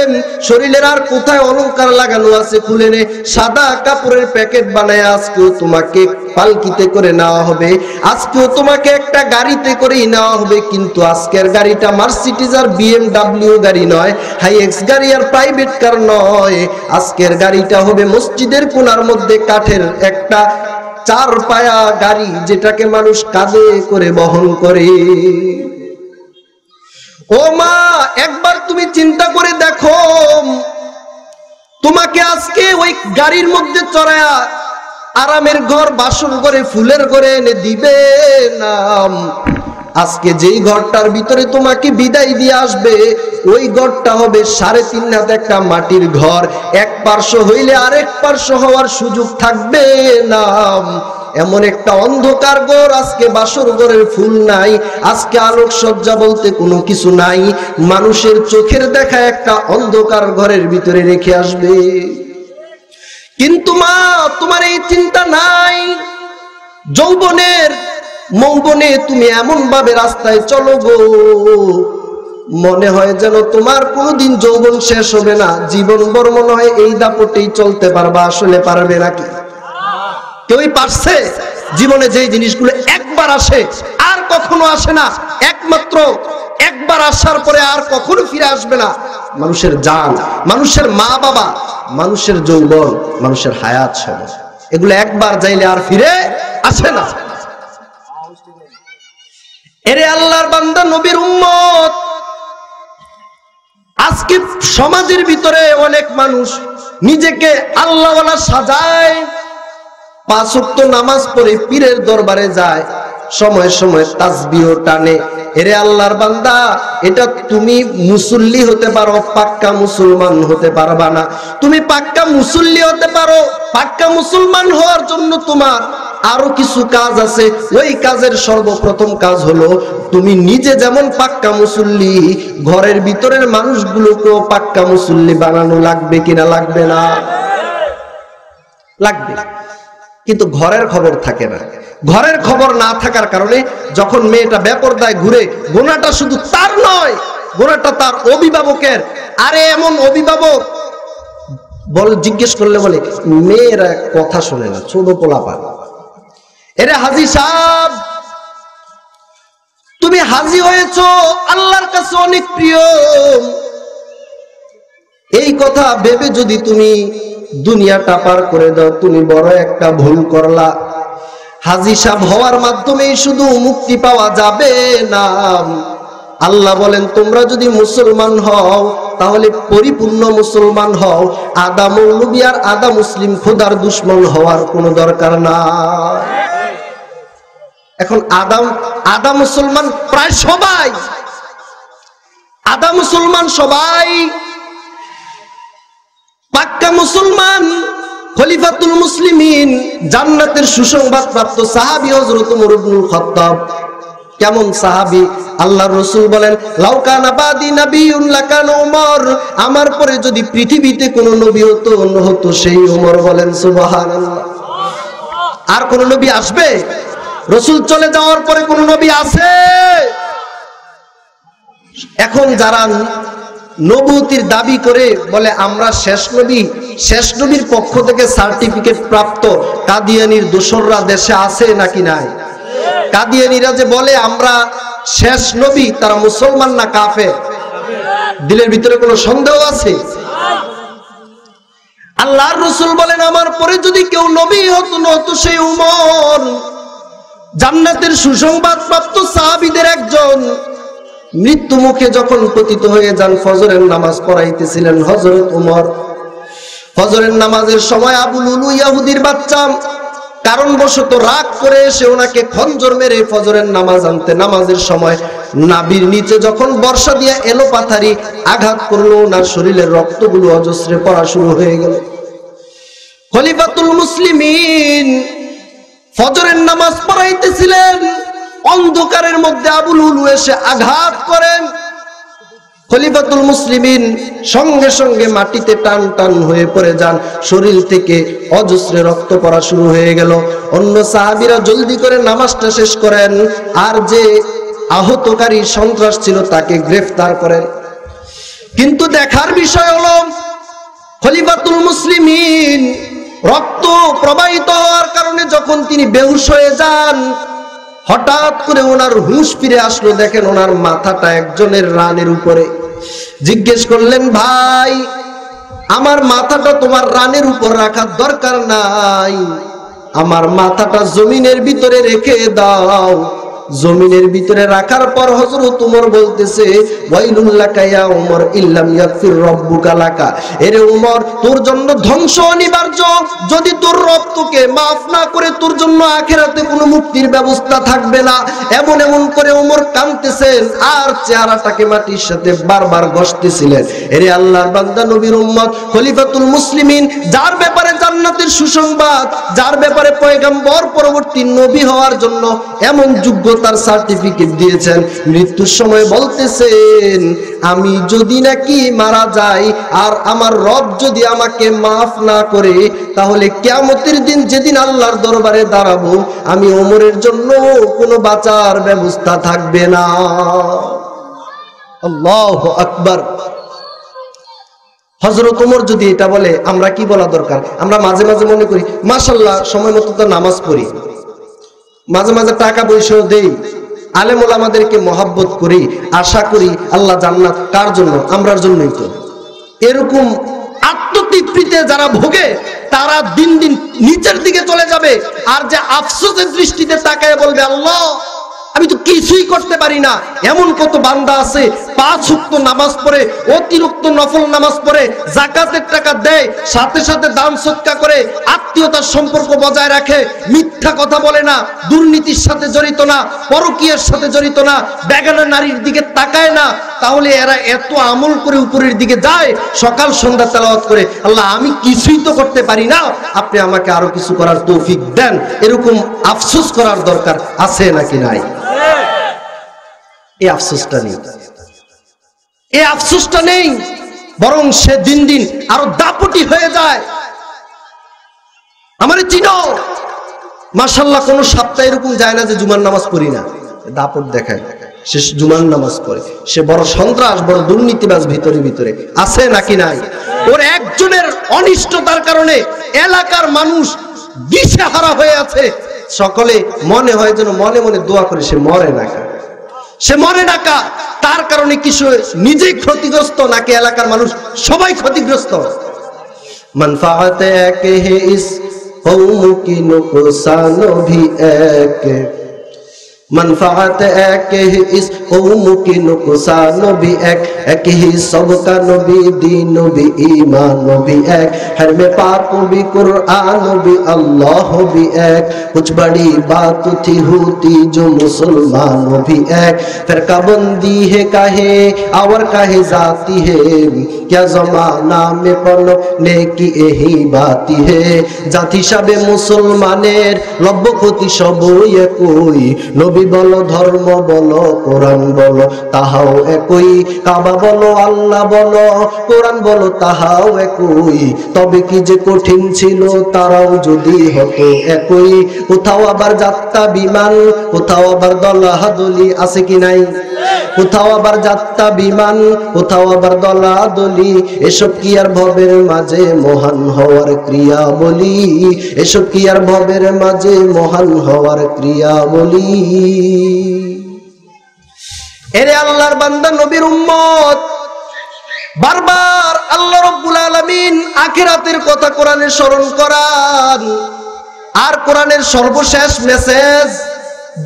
শরীরের আর কোথায় অলংকার লাগানো আছে খুলে নে। সাদা কাপড়ের প্যাকেট বানায় আজকেও তোমাকে পালকিতে করে নেওয়া হবে, আজকেও তোমাকে একটা গাড়িতে করেই নেওয়া হবে। কিন্তু আজকের গাড়িটা মার্সিডিজ আর BMW গাড়ি নয়, হাইএক্স গাড়ি আর প্রাইভেট কার নয়। আজকের গাড়িটা হবে মসজিদের কোনার মধ্যে কাঠের একটা 4 পায়া গাড়ি, যেটাকে মানুষ কাঁধে করে বহন করে। ও মা, একবার তুমি চিন্তা করে দেখো, তোমাকে তোমাকে আজকে ওই গাড়ির মধ্যে চড়ায়া আরামের ঘর, বাসর ঘরে, ফুলের ঘরে এনে দিবে না। আজকে যেই ঘরটার ভিতরে তোমাকে বিদায় দিয়ে আসবে, ওই ঘরটা হবে 3.5 হাত একটা মাটির ঘর। এক পার্শ্ব হইলে আরেক পার্শ্ব হওয়ার সুযোগ থাকবে না। এমন একটা অন্ধকার ঘর, আজকে বাসর ঘরের ফুল নাই, আজকে আলোকসজ্জা বলতে কোনো কিছু নাই, মানুষের চোখের দেখা একটা অন্ধকার ঘরের ভিতরে রেখে আসবে। কিন্তু মা, তোমার এই চিন্তা নাই। যৌবনের মৌবনে তুমি এমন ভাবে রাস্তায় চলো গো, মনে হয় যেন তোমার কোনোদিন যৌবন শেষ হবে না, জীবন ভর মনে হয় এই দাপটেই চলতে পারবা। আসলে পারবে নাকি? কেউই পারছে? জীবনে যেই জিনিসগুলো একবার আসে আর কখনো আসে না, একমাত্র একবার আসার পরে আর কখনো ফিরে আসবে না, মানুষের জান, মানুষের মা বাবা, মানুষের যৌবন, মানুষের হায়াত, সময়, এগুলো একবার যাইলে আর ফিরে আসে না। এরে আল্লাহর বান্দা, নবীর উম্মত, আজকে সমাজের ভিতরে অনেক মানুষ নিজেকে আল্লাহওয়ালা সাজায়, 5 ওয়াক্ত নামাজ পড়ে পীরের দরবারে যায়, সময় সময় তাসবিহ টানে। এরে আল্লাহর বান্দা, এটা তুমি মুসল্লি হতে পারো, পাক্কা মুসলমান হতে পারবা না। তুমি পাক্কা মুসল্লি হতে পারো, পাক্কা মুসলমান হওয়ার জন্য তোমার আরো কিছু কাজ আছে। ওই কাজের সর্বপ্রথম কাজ হলো, তুমি নিজে যেমন পাক্কা মুসল্লি, ঘরের ভিতরের মানুষগুলোকেও পাক্কা মুসল্লি বানানো লাগবে কিনা? লাগবে না? লাগবে। কিন্তু ঘরের খবর থাকে না। ঘরের খবর না থাকার কারণে যখন মেয়েটা বেপরদায় ঘুরে, গোনাটা শুধু তার নয়, গোনাটা তার অভিভাবকের। আরে এমন অভিভাবক জিজ্ঞেস করলে বলে মেয়েরা কথা শোনে না, ছোট পোলাপান। এরে হাজী সাহেব, তুমি হাজী হয়েছো, আল্লাহর কাছে অনেক প্রিয়, এই কথা ভেবে যদি তুমি দুনিয়াটা পার করে দাও, তুমি বড় একটা ভুল করলা। হাজী সাহেব হওয়ার মাধ্যমে শুধু মুক্তি পাওয়া যাবে না। আল্লাহ বলেন, তোমরা যদি মুসলমান হও তাহলে পরিপূর্ণ মুসলমান হও। আদা মৌলবী আর আদা মুসলিম খোদার দুশ্মন হওয়ার কোনো দরকার নাই। এখন আদা মুসলমান প্রায় সবাই, আদা মুসলমান সবাই পাক্কা মুসলমান। খলিফাতুল মুসলিমিন, জান্নাতের সুসংবাদ প্রাপ্ত সাহাবী হযরত ওমর ইবনুল খাত্তাব। কেমন সাহাবী? আল্লাহর রাসূল বলেন, লাউ কানা বাদি নাবিয়্যুন লাকানা ওমর, আমার পরে যদি পৃথিবীতে কোন নবী হতো সেই ওমর। বলেন সুবহানাল্লাহ। আর কোন নবী আসবে? রাসূল চলে যাওয়ার পরে কোন নবী আছে? এখন যারা নবুয়তির দাবি করে বলে আমরা শেষ নবী, শেষ নবীর পক্ষ থেকে সার্টিফিকেট প্রাপ্ত কাদিয়ানীর দোসররা দেশে আছে নাকি নাই? কাদিয়ানীরা যে বলে আমরা শেষ নবী, তারা মুসলমান না কাফের? দিলের ভিতরে কোনো সন্দেহ আছে? আল্লাহর রাসূল বলেন, আমার পরে যদি কেউ নবী হতো সেই উমর। জান্নাতের সুসংবাদ প্রাপ্ত সাহাবীদের একজন মৃত্যু মুখে যখন পতিত হয়ে যান, ফজরের নামাজ পড়াইতেছিলেন হযরত ওমর। ফজরের নামাজের সময় আবু লুলু ইহুদির বাচ্চা কারণবশত রাগ করে এসে ওনাকে খঞ্জর মেরে ফজরের নামাজ আনতে নামাজের সময় নাভির নিচে যখন বর্ষা দিয়ে এলো পাথারি আঘাত করলো, ওনার শরীরের রক্তগুলো অজস্রে পড়া শুরু হয়ে গেল। খলিফাতুল মুসলিমিন ফজরের নামাজ পড়াইতেছিলেন, অন্ধকারের মধ্যে আবু লুলু এসে আঘাত করেন। খলিফাতুল মুসলিমিন সঙ্গে সঙ্গে মাটিতে টান টান হয়ে পড়ে যান, শরীর থেকে অজস্রে রক্ত পড়া শুরু হয়ে গেল। অন্য সাহাবীরা জলদি করে নামাজটা শেষ করেন, আর যে আহতকারী সন্ত্রাস ছিল তাকে গ্রেফতার করেন। কিন্তু দেখার বিষয় হলো, খলিফাতুল মুসলিমিন রক্ত প্রবাহিত হওয়ার কারণে যখন তিনি বেহুশ হয়ে যান, হঠাৎ করে ওনার হুঁশ ফিরে আসলো। দেখেন ওনার মাথাটা একজনের রানের উপরে। জিজ্ঞেস করলেন, ভাই আমার মাথাটা তোমার রানের উপর রাখার দরকার নাই, আমার মাথাটা জমিনের ভিতরে রেখে দাও। জমিনের ভিতরে রাখার পর হযরত ওমর বলতেছে ওয়াইলুল লাকা ইয়া ওমর ইল্লাম ইয়াগফির রাব্বুকা লাকা, এরে ওমর তোর জন্য ধ্বংস অনিবার্য, যদি তোর রব তোকে maaf না করে তোর জন্য আখিরাতে কোনো মুক্তির ব্যবস্থা থাকবে না। এমন এমন করে ওমর কাঁদতেছেন আর চেহারাটাকে মাটির সাথে বারবার ঘষতেছিলেন। এরে আল্লাহর বান্দা নবীর উম্মত খলিফাতুল মুসলিমিন, যার ব্যাপারে জান্নাতের সুসংবাদ, যার ব্যাপারে পয়গম্বর পরবর্তী নবী হওয়ার জন্য এমন যোগ্যতার সার্টিফিকেট দিয়েছেন, মৃত্যুর সময় বলতেছেন আমি যদি নাকি মারা যাই আর আমার রব যদি আমাকে মাফ না করে, তাহলে কিয়ামতের দিন যেদিন আল্লাহর দরবারে দাঁড়াবো আমি ওমরের জন্য কোনো বাঁচার ব্যবস্থা থাকবে না। আল্লাহু আকবার। হযরত ওমর যদি এটা বলে, আমরা কি বলা দরকার? আমরা মাঝে মাঝে মনে করি মাশাআল্লাহ সময় মতো তো নামাজ পড়ি, মাঝে মাঝে টাকা পয়সাও দেই, আলেম ওলামাদেরকে মহাব্বত করি, আশা করি আল্লাহ জান্নাত কার জন্য? আমরার জন্যই তো। এরকম আত্মতৃপ্তিতে যারা ভোগে তারা দিন দিন নিচের দিকে চলে যাবে, আর যে আফসোসের দৃষ্টিতে তাকায় বলবে আল্লাহ আমি তো কিছুই করতে পারি না। এমন কত বান্দা আছে 5 ওয়াক্ত নামাজ পড়ে, অতিরিক্ত নফল নামাজ পড়ে, যাকাতের টাকা দেয়, সাথে সাথে দান সদকা করে, আত্মীয়তার সম্পর্ক বজায় রাখে, মিথ্যা কথা বলে না, দুর্নীতির সাথে জড়িত না, পরকীয়ার সাথে জড়িত না, বেগানা নারীর দিকে তাকায় না। তাহলে এরা এত আমল করে উপরের দিকে যায়, সকাল সন্ধ্যা তেলাওয়াত করে, আল্লাহ আমি কিছুই তো করতে পারি না, আপনি আমাকে আরো কিছু করার তৌফিক দেন। এরকম আফসোস করার দরকার আছে নাকি নাই? এই আফসোসটা নেই, এই আফসোসটা নেই, বরং সে দিন দিন আরো দাপটি হয়ে যায়। আমারে চিনো, মাশাআল্লাহ কোন সপ্তাহে এরকম যায় না যে জুমার নামাজ পড়ি না, দাপট দেখায় সে জুমার নামাজ পড়ে। সে বড় সন্ত্রাস, বড় দুর্নীতিবাজ ভিতরে ভিতরে আছে নাকি নাই? ওর একজনের অনিষ্টতার কারণে এলাকার মানুষ দিশেহারা হয়ে আছে। সকলে মনে হয় যেন মনে মনে দোয়া করে সে মরে না, সে মরে না। তার কারণে কিছু নিজেই ক্ষতিগ্রস্ত নাকি এলাকার মানুষ সবাই ক্ষতিগ্রস্ত? মানফাআত এক হে ইস কওম কি নুকসান ভি এক, منفعت ایک ہے اس قوم کی نقصان بھی ایک، ایک ہی سب کا نبی دین بھی ایمان بھی ایک، حرم پاک بھی قرآن بھی اللہ بھی ایک، کچھ بڑی بات تھی ہوتی جو مسلمان بھی ایک، فرقہ بندی ہے کہے اور کہے ذاتی ہے، کیا زمانہ میں پڑھنے کی یہی باتی ہے، জাতি হিসাবে মুসলমানের লব্য ক্ষতি সব একই, নবী বলো ধর্ম বলো কোরআন বলো তাহাও একই, কাবা বলো আল্লাহ বলো কোরআন বলো তাহাও একই, তবে কি যে কঠিন ছিল তারাও যদি হতো একই। কোথাও আবার যাত্রা বিমান, কোথাও আবার দলাদলি আছে কি নাই? কোথাও আবার যাত্রা বিমান, কোথাও আবার দলাদলি, এসব কি আর ভবের মাঝে মহান হওয়ার ক্রিয়া বলি? এসব কি আর ভবের মাঝে মহান হওয়ার ক্রিয়া বলি? এরে আল্লাহর বান্দা নবীর উম্মত, বারবার আল্লাহ রাব্বুল আলামিন আখিরাতের কথা কোরআনে স্মরণ করান। আর কোরআনের সর্বশেষ মেসেজ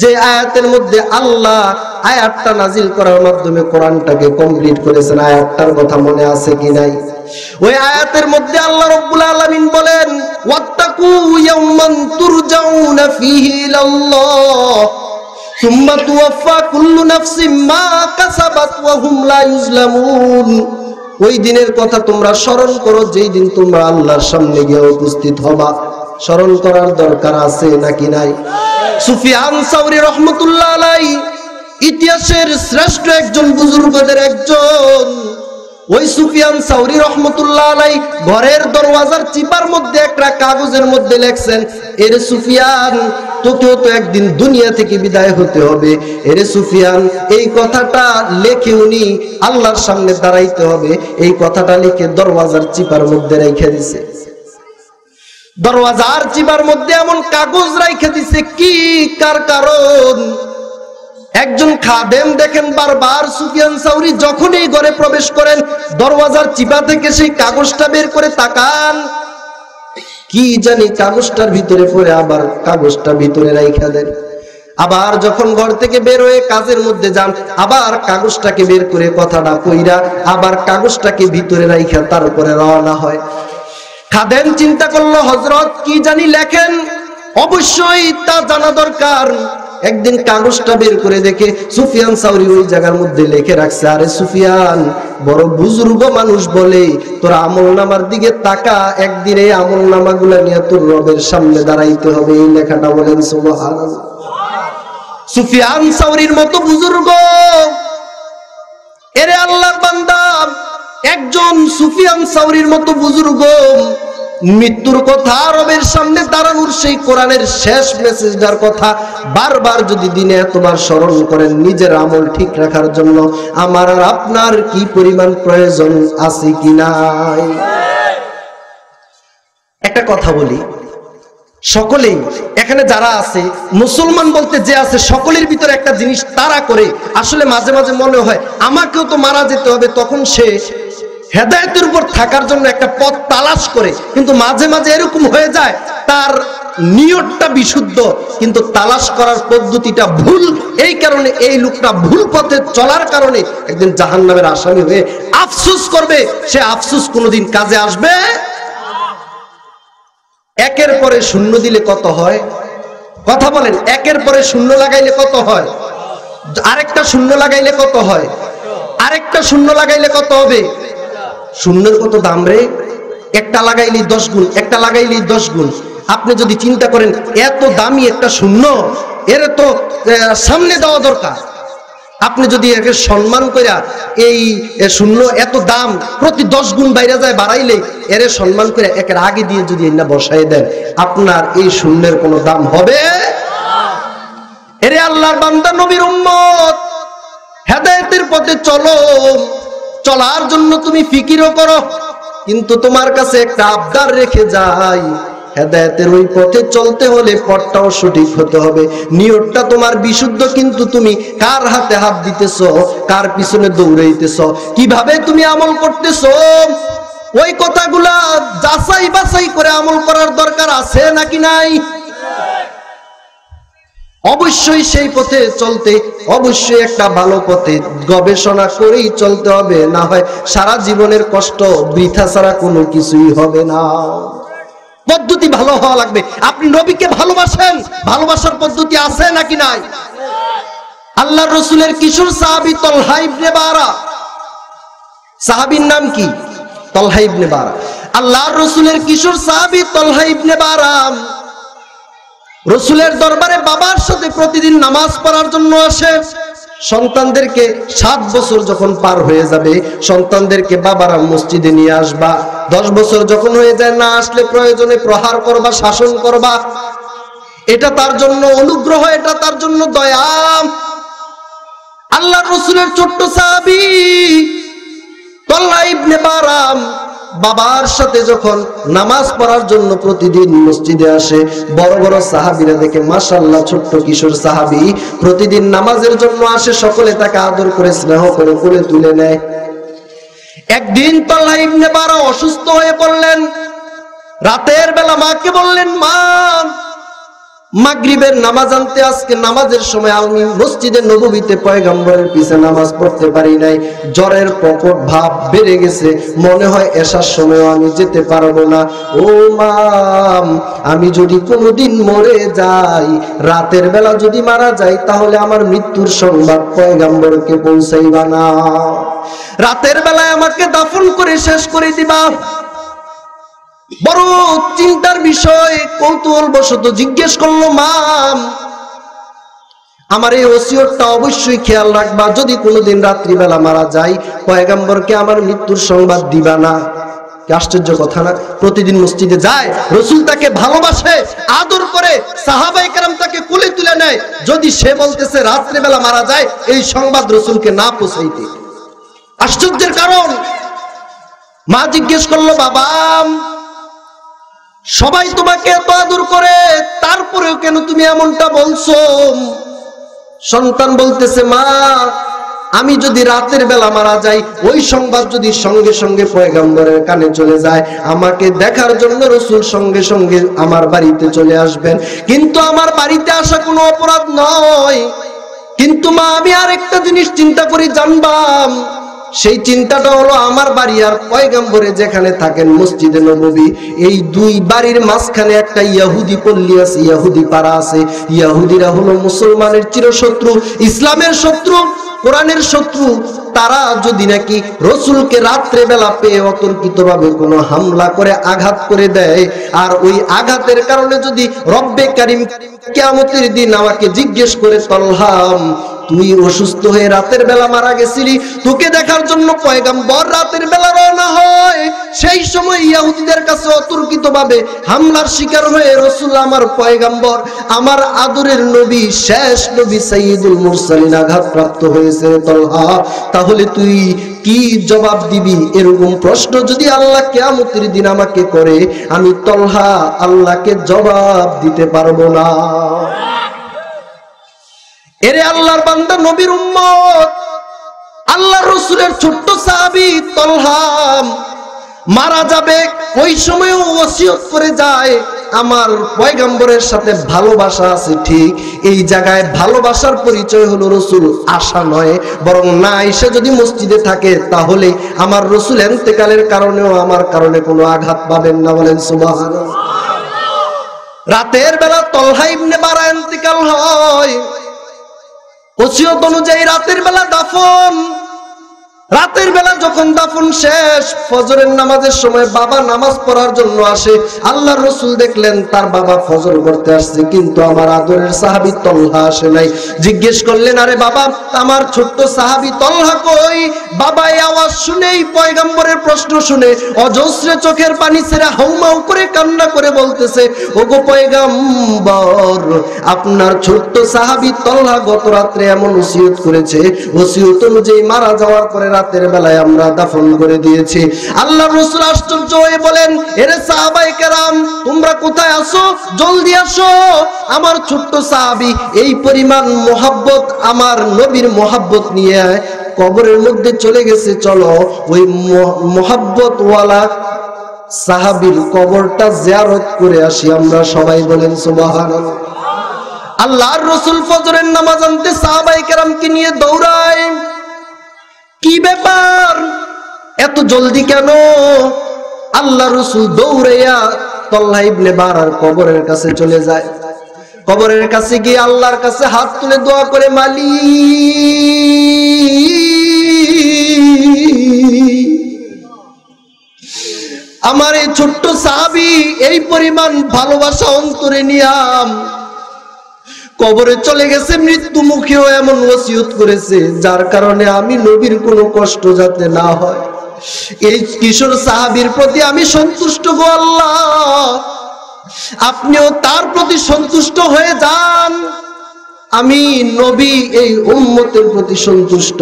যে আয়াতের মধ্যে আল্লাহ আয়াতটা নাজিল করার মাধ্যমে কোরআনটাকে কমপ্লিট করেছেন, আয়াতটার কথা মনে আছে কি নাই? ওই আয়াতের মধ্যে আল্লাহ রাব্বুল আলামিন বলেন ওয়াত্তাকু ইয়াওমান তুরজাউনা ফীহি ইলাল্লাহ সুম্মা তুওয়াফা কুল্লু নাফসিম মা কাসাবাত ওয়া হুম লা ইউজলামুন। ওই দিনের কথা তোমরা স্মরণ করো যেই দিন তোমরা আল্লাহর সামনে গিয়ে উপস্থিত হবা। স্মরণ করার দরকার আছে নাকি নাই? সুফিয়ান সাওরী রাহমাতুল্লাহ আলাইহি ইতিহাসের শ্রেষ্ঠ একজন বুজুর্গদের একজন। ওই সুফিয়ান সাওরী রাহমাতুল্লাহ আলাইহি ঘরের দরওয়াজার চিপার মধ্যে একটা কাগজের মধ্যে লিখছেন, এরে সুফিয়ান তোকেও তো একদিন দুনিয়া থেকে বিদায় হতে হবে। এরে সুফিয়ান এই কথাটা লিখে উনি আল্লাহর সামনে দাঁড়াইতে হবে, এই কথাটা লিখে দরওয়াজার চিপার মধ্যে রেখে দিয়েছে। দরওয়াজার চিপার মধ্যে এমন কাগজ রেখে দিয়েছে কি কার কারণ? একজন খাদেম দেখেন বারবার সুফিয়ান সাওরী যখনই ঘরে প্রবেশ করেন দরওয়াজার চিপা থেকে সেই কাগজটা বের করে তাকান, কি জানি কাগজটার ভিতরে পড়ে আবার কাগজটা ভিতরে রাইখা দেন। আবার যখন ঘর থেকে বের হয়ে কাজের মধ্যে যান, আবার কাগজটাকে বের করে কথাটা কইরা আবার কাগজটাকে ভিতরে রাইখা তারপরে রওনা হয়। খাদেম চিন্তা করলো হযরত কি জানি লেখেন, অবশ্যই তা জানা দরকার। একদিন কাগজটা বের করে দেখে সুফিয়ান সাউরি ওই জায়গার মধ্যে লিখে রাখছে, আরে সুফিয়ান, বড় বুজুর্গ মানুষ বলে তোর আমলনামার দিকে তাকা, একদিন এই আমলনামাগুলা নিয়ে তোর রবের সামনে দাঁড়াইতে হবে। এই লেখাটা বলেন সুবহানাল্লাহ। সুফিয়ান সাউরির মতো বুজুর্গ, এরে আল্লাহর বান্দা, একজন সুফিয়ান সাউরির মতো বুজুর্গ মৃত্যুর কথা, রবের সামনে দাঁড়ানোর সেই কোরআনের শেষ মেসেজটার কথা বারবার যদি দিনে এতবার স্মরণ করেন নিজের আমল ঠিক রাখার জন্য, আমার আর আপনার কি পরিমাণ প্রয়োজন আছে কি নাই? একটা কথা বলি, সকলেই এখানে যারা আছে মুসলমান বলতে যে আছে সকলের ভিতরে একটা জিনিস তারা করে, আসলে মাঝে মাঝে মনে হয় আমাকেও তো মারা যেতে হবে, তখন সে হেদায়েতের উপর থাকার জন্য একটা পথ তালাশ করে, কিন্তু মাঝে মাঝে এরকম হয়ে যায় তার নিয়তটা বিশুদ্ধ কিন্তু তালাশ করার পদ্ধতিটা ভুল। এই কারণে এই লোকটা ভুল পথে চলার কারণে একদিন জাহান্নামের আসামি হয়ে আফসোস করবে, সে আফসোস কোনোদিন কাজে আসবে। একের পরে শূন্য দিলে কত হয়? কথা বলেন, একের পরে শূন্য লাগাইলে কত হয়? আরেকটা শূন্য লাগাইলে কত হয়? আরেকটা শূন্য লাগাইলে কত হবে? শূন্যের কত দাম রে? একটা লাগাইলেই 10 গুণ, একটা লাগাইলেই 10 গুণ। আপনি যদি চিন্তা করেন এত দামি একটা শূন্য, এর তো সামনে দেওয়া দরকার। আপনি যদি একে সম্মান কইরা এই শূন্য এত দাম প্রতি 10 গুণ বাইরে যায় বাড়াইলে এর সম্মান করে একের আগে দিয়ে যদি না বসাই দেন, আপনার এই শূন্যের কোনো দাম হবে? এরে আল্লাহর বান্দা, নবীর উম্মত, হেদায়েতের পথে চলো, চলার জন্য তুমি ফিকিরও করো, কিন্তু তোমার কাছে একটা আবদার রেখে যাই, হেদায়েতের ওই পথে চলতে হলে পথটাও সঠিক হতে হবে, নিয়তটা তোমার বিশুদ্ধ, কিন্তু তুমি কার হাতে হাত দিতেছো, কার পিছনে দৌড়াইতেছো, কিভাবে তুমি আমল করতেছো, ওই কথাগুলা যাচাই বাছাই করে আমল করার দরকার আছে নাকি নাই? অবশ্যই সেই পথে চলতে অবশ্যই একটা ভালো পথে গবেষণা করেই চলতে হবে, না হয় সারা জীবনের কষ্ট বৃথা ছাড়া কোনো কিছুই হবে না। পদ্ধতি ভালো হওয়া লাগবে। আপনি নবীকে ভালোবাসেন, ভালোবাসার পদ্ধতি আছে নাকি নাই? আল্লাহর রাসূলের কিশোর সাহাবী তালহা ইবনে বারা, সাহাবীর নাম কি? তালহা ইবনে বারা। আল্লাহর রাসূলের কিশোর সাহাবী তালহা ইবনে বারা রাসূলের দরবারে বাবার সাথে প্রতিদিন নামাজ পড়ার জন্য আসে। সন্তানদেরকে 7 বছর যখন পার হয়ে যাবে, সন্তানদেরকে বাবারা মসজিদে নিয়ে আসবা। 10 বছর যখন হয়ে যায়, না আসলে প্রয়োজনে প্রহার করবা, শাসন করবা। এটা তার জন্য অনুগ্রহ, এটা তার জন্য দয়া। আল্লাহর রাসূলের ছোট্ট সাহাবী তালহা ইবনে বারা বাবার সাথে যখন নামাজ পড়ার জন্য প্রতিদিন মসজিদে আসে, বড় বড় সাহাবীরা দেখে মাশাআল্লাহ ছোট্ট কিশোর সাহাবী প্রতিদিন নামাজের জন্য আসে, সকলে তাকে আদর করে স্নেহ করে কোলে তুলে নেয়। একদিন তালহা ইবনে বারা অসুস্থ হয়ে পড়লেন। রাতের বেলা মাকে বললেন, মা, মাগরিবের নামাজ আনতে আজকে নামাজের সময় আমি মসজিদে নববীতে পয়গম্বরের পিছে নামাজ পড়তে পারি নাই, জ্বরের প্রকট ভাব বেড়ে গেছে, মনে হয় এশার সময় আমি যেতে পারবো না। ও মা, আমি যদি কোনোদিন মরে যাই, রাতের বেলা যদি মারা যাই, তাহলে আমার মৃত্যুর সংবাদ পয়গম্বরকে পৌঁছাইবা না, রাতের বেলায় আমাকে দাফন করে শেষ করে দিবা। বড় চিন্তার বিষয়, কৌতূহল বশত জিজ্ঞেস করলো, মা, আমার এই ওসিয়তটা অবশ্যই খেয়াল রাখবা, যদি কোনোদিন রাত্রিবেলা মারা যায় পয়গম্বরকে আমার মৃত্যুর সংবাদ দিবা না। কি আশ্চর্য কথা না? প্রতিদিন মসজিদে যায়, রাসূল তাকে ভালোবাসে, আদর করে, সাহাবায়ে কেরাম তাকে কোলে তুলে নেয়, যদি সে বলতেছে রাত্রিবেলা মারা যায় এই সংবাদ রাসূলকে না পৌঁছাইতে। আশ্চর্যের কারণ, মা জিজ্ঞেস করলো, বাবা, সবাই তোমাকে এত আদর করে, তারপরেও কেন তুমি এমনটা বলছো? সন্তান বলতেছে, মা, আমি যদি রাতের বেলা মারা যাই, ওই সংবাদ যদি সঙ্গে সঙ্গে পয়গম্বরের কানে চলে যায়, আমাকে দেখার জন্য রাসূল সঙ্গে সঙ্গে আমার বাড়িতে চলে আসবেন। কিন্তু আমার বাড়িতে আসা কোনো অপরাধ নয়। কিন্তু মা, আমি আরেকটা জিনিস চিন্তা করি জানবাম, সেই চিন্তাটা হলো আমার বাড়ি আর পয়গম্বরে যেখানে থাকেন মসজিদে নববী, এই দুই বাড়ির মাঝখানে একটা ইহুদি পল্লী আছে, ইহুদি পাড়া আছে। ইহুদিরা হলো মুসলমানের চিরশত্রু, ইসলামের শত্রু, কোরআনের শত্রু। তারা যদি নাকি রাসূলকে রাত্রে বেলা পেয়ে অতর্কিতভাবে কোনো হামলা করে আঘাত করে দেয়, আর ওই আঘাতের কারণে যদি রব্বে কারীম কিয়ামতের দিন আমাকে জিজ্ঞেস করে, তলহা তুই অসুস্থ হয়ে রাতের বেলা মারা গেছিলি, তোকে দেখার জন্য পয়গম্বর রাতের বেলা রওনা হয়, সেই সময় ইহুদিদের কাছে অতর্কিতভাবে হামলার শিকার হয়ে রাসূল আমার পয়গম্বর, আমার আদরের নবী, শেষ নবী সাইয়্যিদুল মুরসালিন আঘাতপ্রাপ্ত হয়েছে তলহা, তাহলে তুই কি জবাব দিবি? এরকম প্রশ্ন যদি আল্লাহ কিয়ামতের দিন আমাকে করে, আমি তলহা আল্লাহকে জবাব দিতে পারবো না। এরে আল্লাহর বান্দা, নবীর উম্মত, আল্লাহর রাসূলের ছোট্ট সাহাবী তলহা মারা যাবে, ওই সময়ও ওসিয়ত করে যায়, আমার পয়গম্বরের সাথে ভালোবাসা আছে ঠিক, এই জায়গায় ভালোবাসার পরিচয় হলো রাসূল আসা নয়, বরং না এসে যদি মসজিদে থাকে, তাহলে আমার রাসূল ইন্তেকালের কারণেও আমার কারণে কোনো আঘাত পাবেন না। বলেন সুবহানাল্লাহ। রাতের বেলা তলহা ইবনে বারা ইন্তেকাল হয়, ওসিয়ত অনুযায়ী রাতের বেলা দাফন। রাতের বেলা যখন দাফন শেষ, ফজরের নামাজের সময় বাবা নামাজ পড়ার জন্য আসে। আল্লাহর রাসূল দেখলেন তার বাবা ফজর পড়তে আসছে, কিন্তু আমার আদরের সাহাবী তলহা আসে নাই। জিজ্ঞেস করলেন, আরে বাবা, আমার ছোট্ট সাহাবী তলহা কই? বাবা এই আওয়াজ শুনেই, পয়গম্বরের প্রশ্ন শুনে অজস্র চোখের পানি ছেড়ে হাউমাউ করে কান্না করে বলতেছে, ওগো পয়গম্বর, আপনার ছোট্ট সাহাবী তলহা গত রাত্রে এমন ওসিয়ত করেছে, ওসিয়ত অনুযায়ী মারা যাওয়ার পরে রাতের বেলায় আমরা দাফন করে দিয়েছি। আল্লাহর রাসূল আশ্চর্য হয়ে বলেন, এরে সাহাবায়ে কেরাম, তোমরা কোথায় আছো? জলদি আসো। আমার ছোট্ট সাহাবী এই পরিমাণ মোহাব্বত, আমার নবীর মোহাব্বত নিয়ে কবরের মধ্যে চলে গেছে, চলো ওই মোহাব্বত ওয়ালা সাহাবীর কবরটা জিয়ারত করে আসি আমরা সবাই। বলেন সুবহানাল্লাহ। আল্লাহর রাসূল ফজরের নামাজ আনতে সাহাবায়ে কেরামকে নিয়ে দৌড়ায়। কি ব্যাপার, এত জলদি কেন? আল্লাহর রাসূল দৌড়াইয়া তলহা ইবনে বারার কবরের কাছে চলে যায়। কবরের কাছে গিয়ে আল্লাহর কাছে হাত তুলে দোয়া করে, মালিক, আমার এই ছোট্ট সাহাবী এই পরিমাণ ভালোবাসা অন্তরে নিয়াম কবরে চলে গেছে, মৃত্যু মুখেও এমন ওসিয়ত করেছে, যার কারণে আমি নবীর কোনো কষ্ট যাতে না হয়, এই কিশোর সাহাবীর প্রতি আমি সন্তুষ্ট গো আল্লাহ, আপনিও তার প্রতি সন্তুষ্ট হয়ে যান। আমি নবী এই উম্মতের প্রতি সন্তুষ্ট,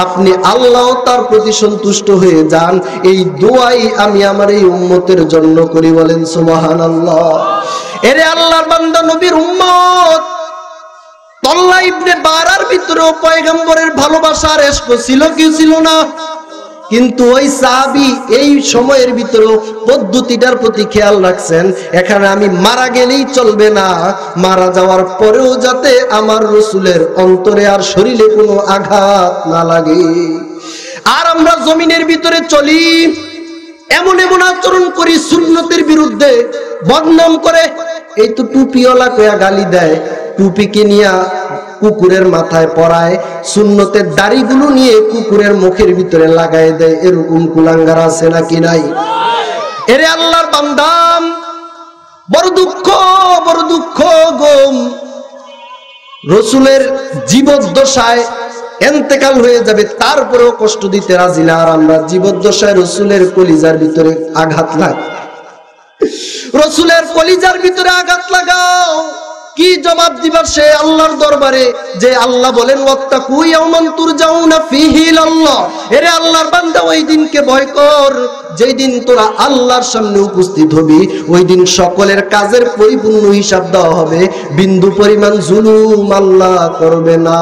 আপনি আল্লাহ তার প্রতি সন্তুষ্ট হয়ে যান, এই দোয়াই আমি আমার এই উম্মতের জন্য করি। বলেন সুবহানাল্লাহ। এরে আল্লাহর বান্দা, নবীর উম্মত, তলহা ইবনে বারার ভিতরেও পয়গম্বরের ভালোবাসার ইশক ছিল কি ছিল না? কিন্তু ওই সাহাবী এই সময়ের ভিতরেও পদ্ধতিটার প্রতি খেয়াল রাখছেন, এখানে আমি মারা গেলেই চলবে না, মারা যাওয়ার পরেও যাতে আমার রাসূলের অন্তরে আর শরীরে কোনো আঘাত না লাগে। আর আমরা জমিনের ভিতরে চলি, এমন এমন আচরণ করি, সুন্নতের বিরুদ্ধে বদনাম করে, এই তো টুপিওয়ালা কয়া গালি দেয়, টুপিকে নিয়ে কুকুরের মাথায় পরায়, সুন্নতের দাড়িগুলো নিয়ে কুকুরের মুখের ভিতরে লাগায় দেয়, এরকম কুলাঙ্গার আছে নাকি নাই? এরে আল্লাহর বান্দা, বড় দুঃখ, বড় দুঃখ গো, রাসূলের জীবদ্দশায় ইন্তেকাল হয়ে যাবে, তারপরেও কষ্ট দিতে রাজি না। আর আমরা জীবদ্দশায় রাসূলের কলিজার ভিতরে আঘাত লাগাই, রাসূলের কলিজার ভিতরে আঘাত লাগাও, কি জবাব দিবা সে আল্লাহর দরবারে? যে আল্লাহ বলেন, ওয়াত্তাকু ইয়াওমান তুরজাউনা ফীহি ইলাল্লাহ। এরে আল্লাহর বান্দা, ওই দিনকে ভয় কর, যেই দিন তোরা আল্লাহর সামনে উপস্থিত হবি, ওই দিন সকলের কাজের পরিপূর্ণ হিসাব দেওয়া হবে, বিন্দু পরিমাণ জুলুম আল্লাহ করবে না।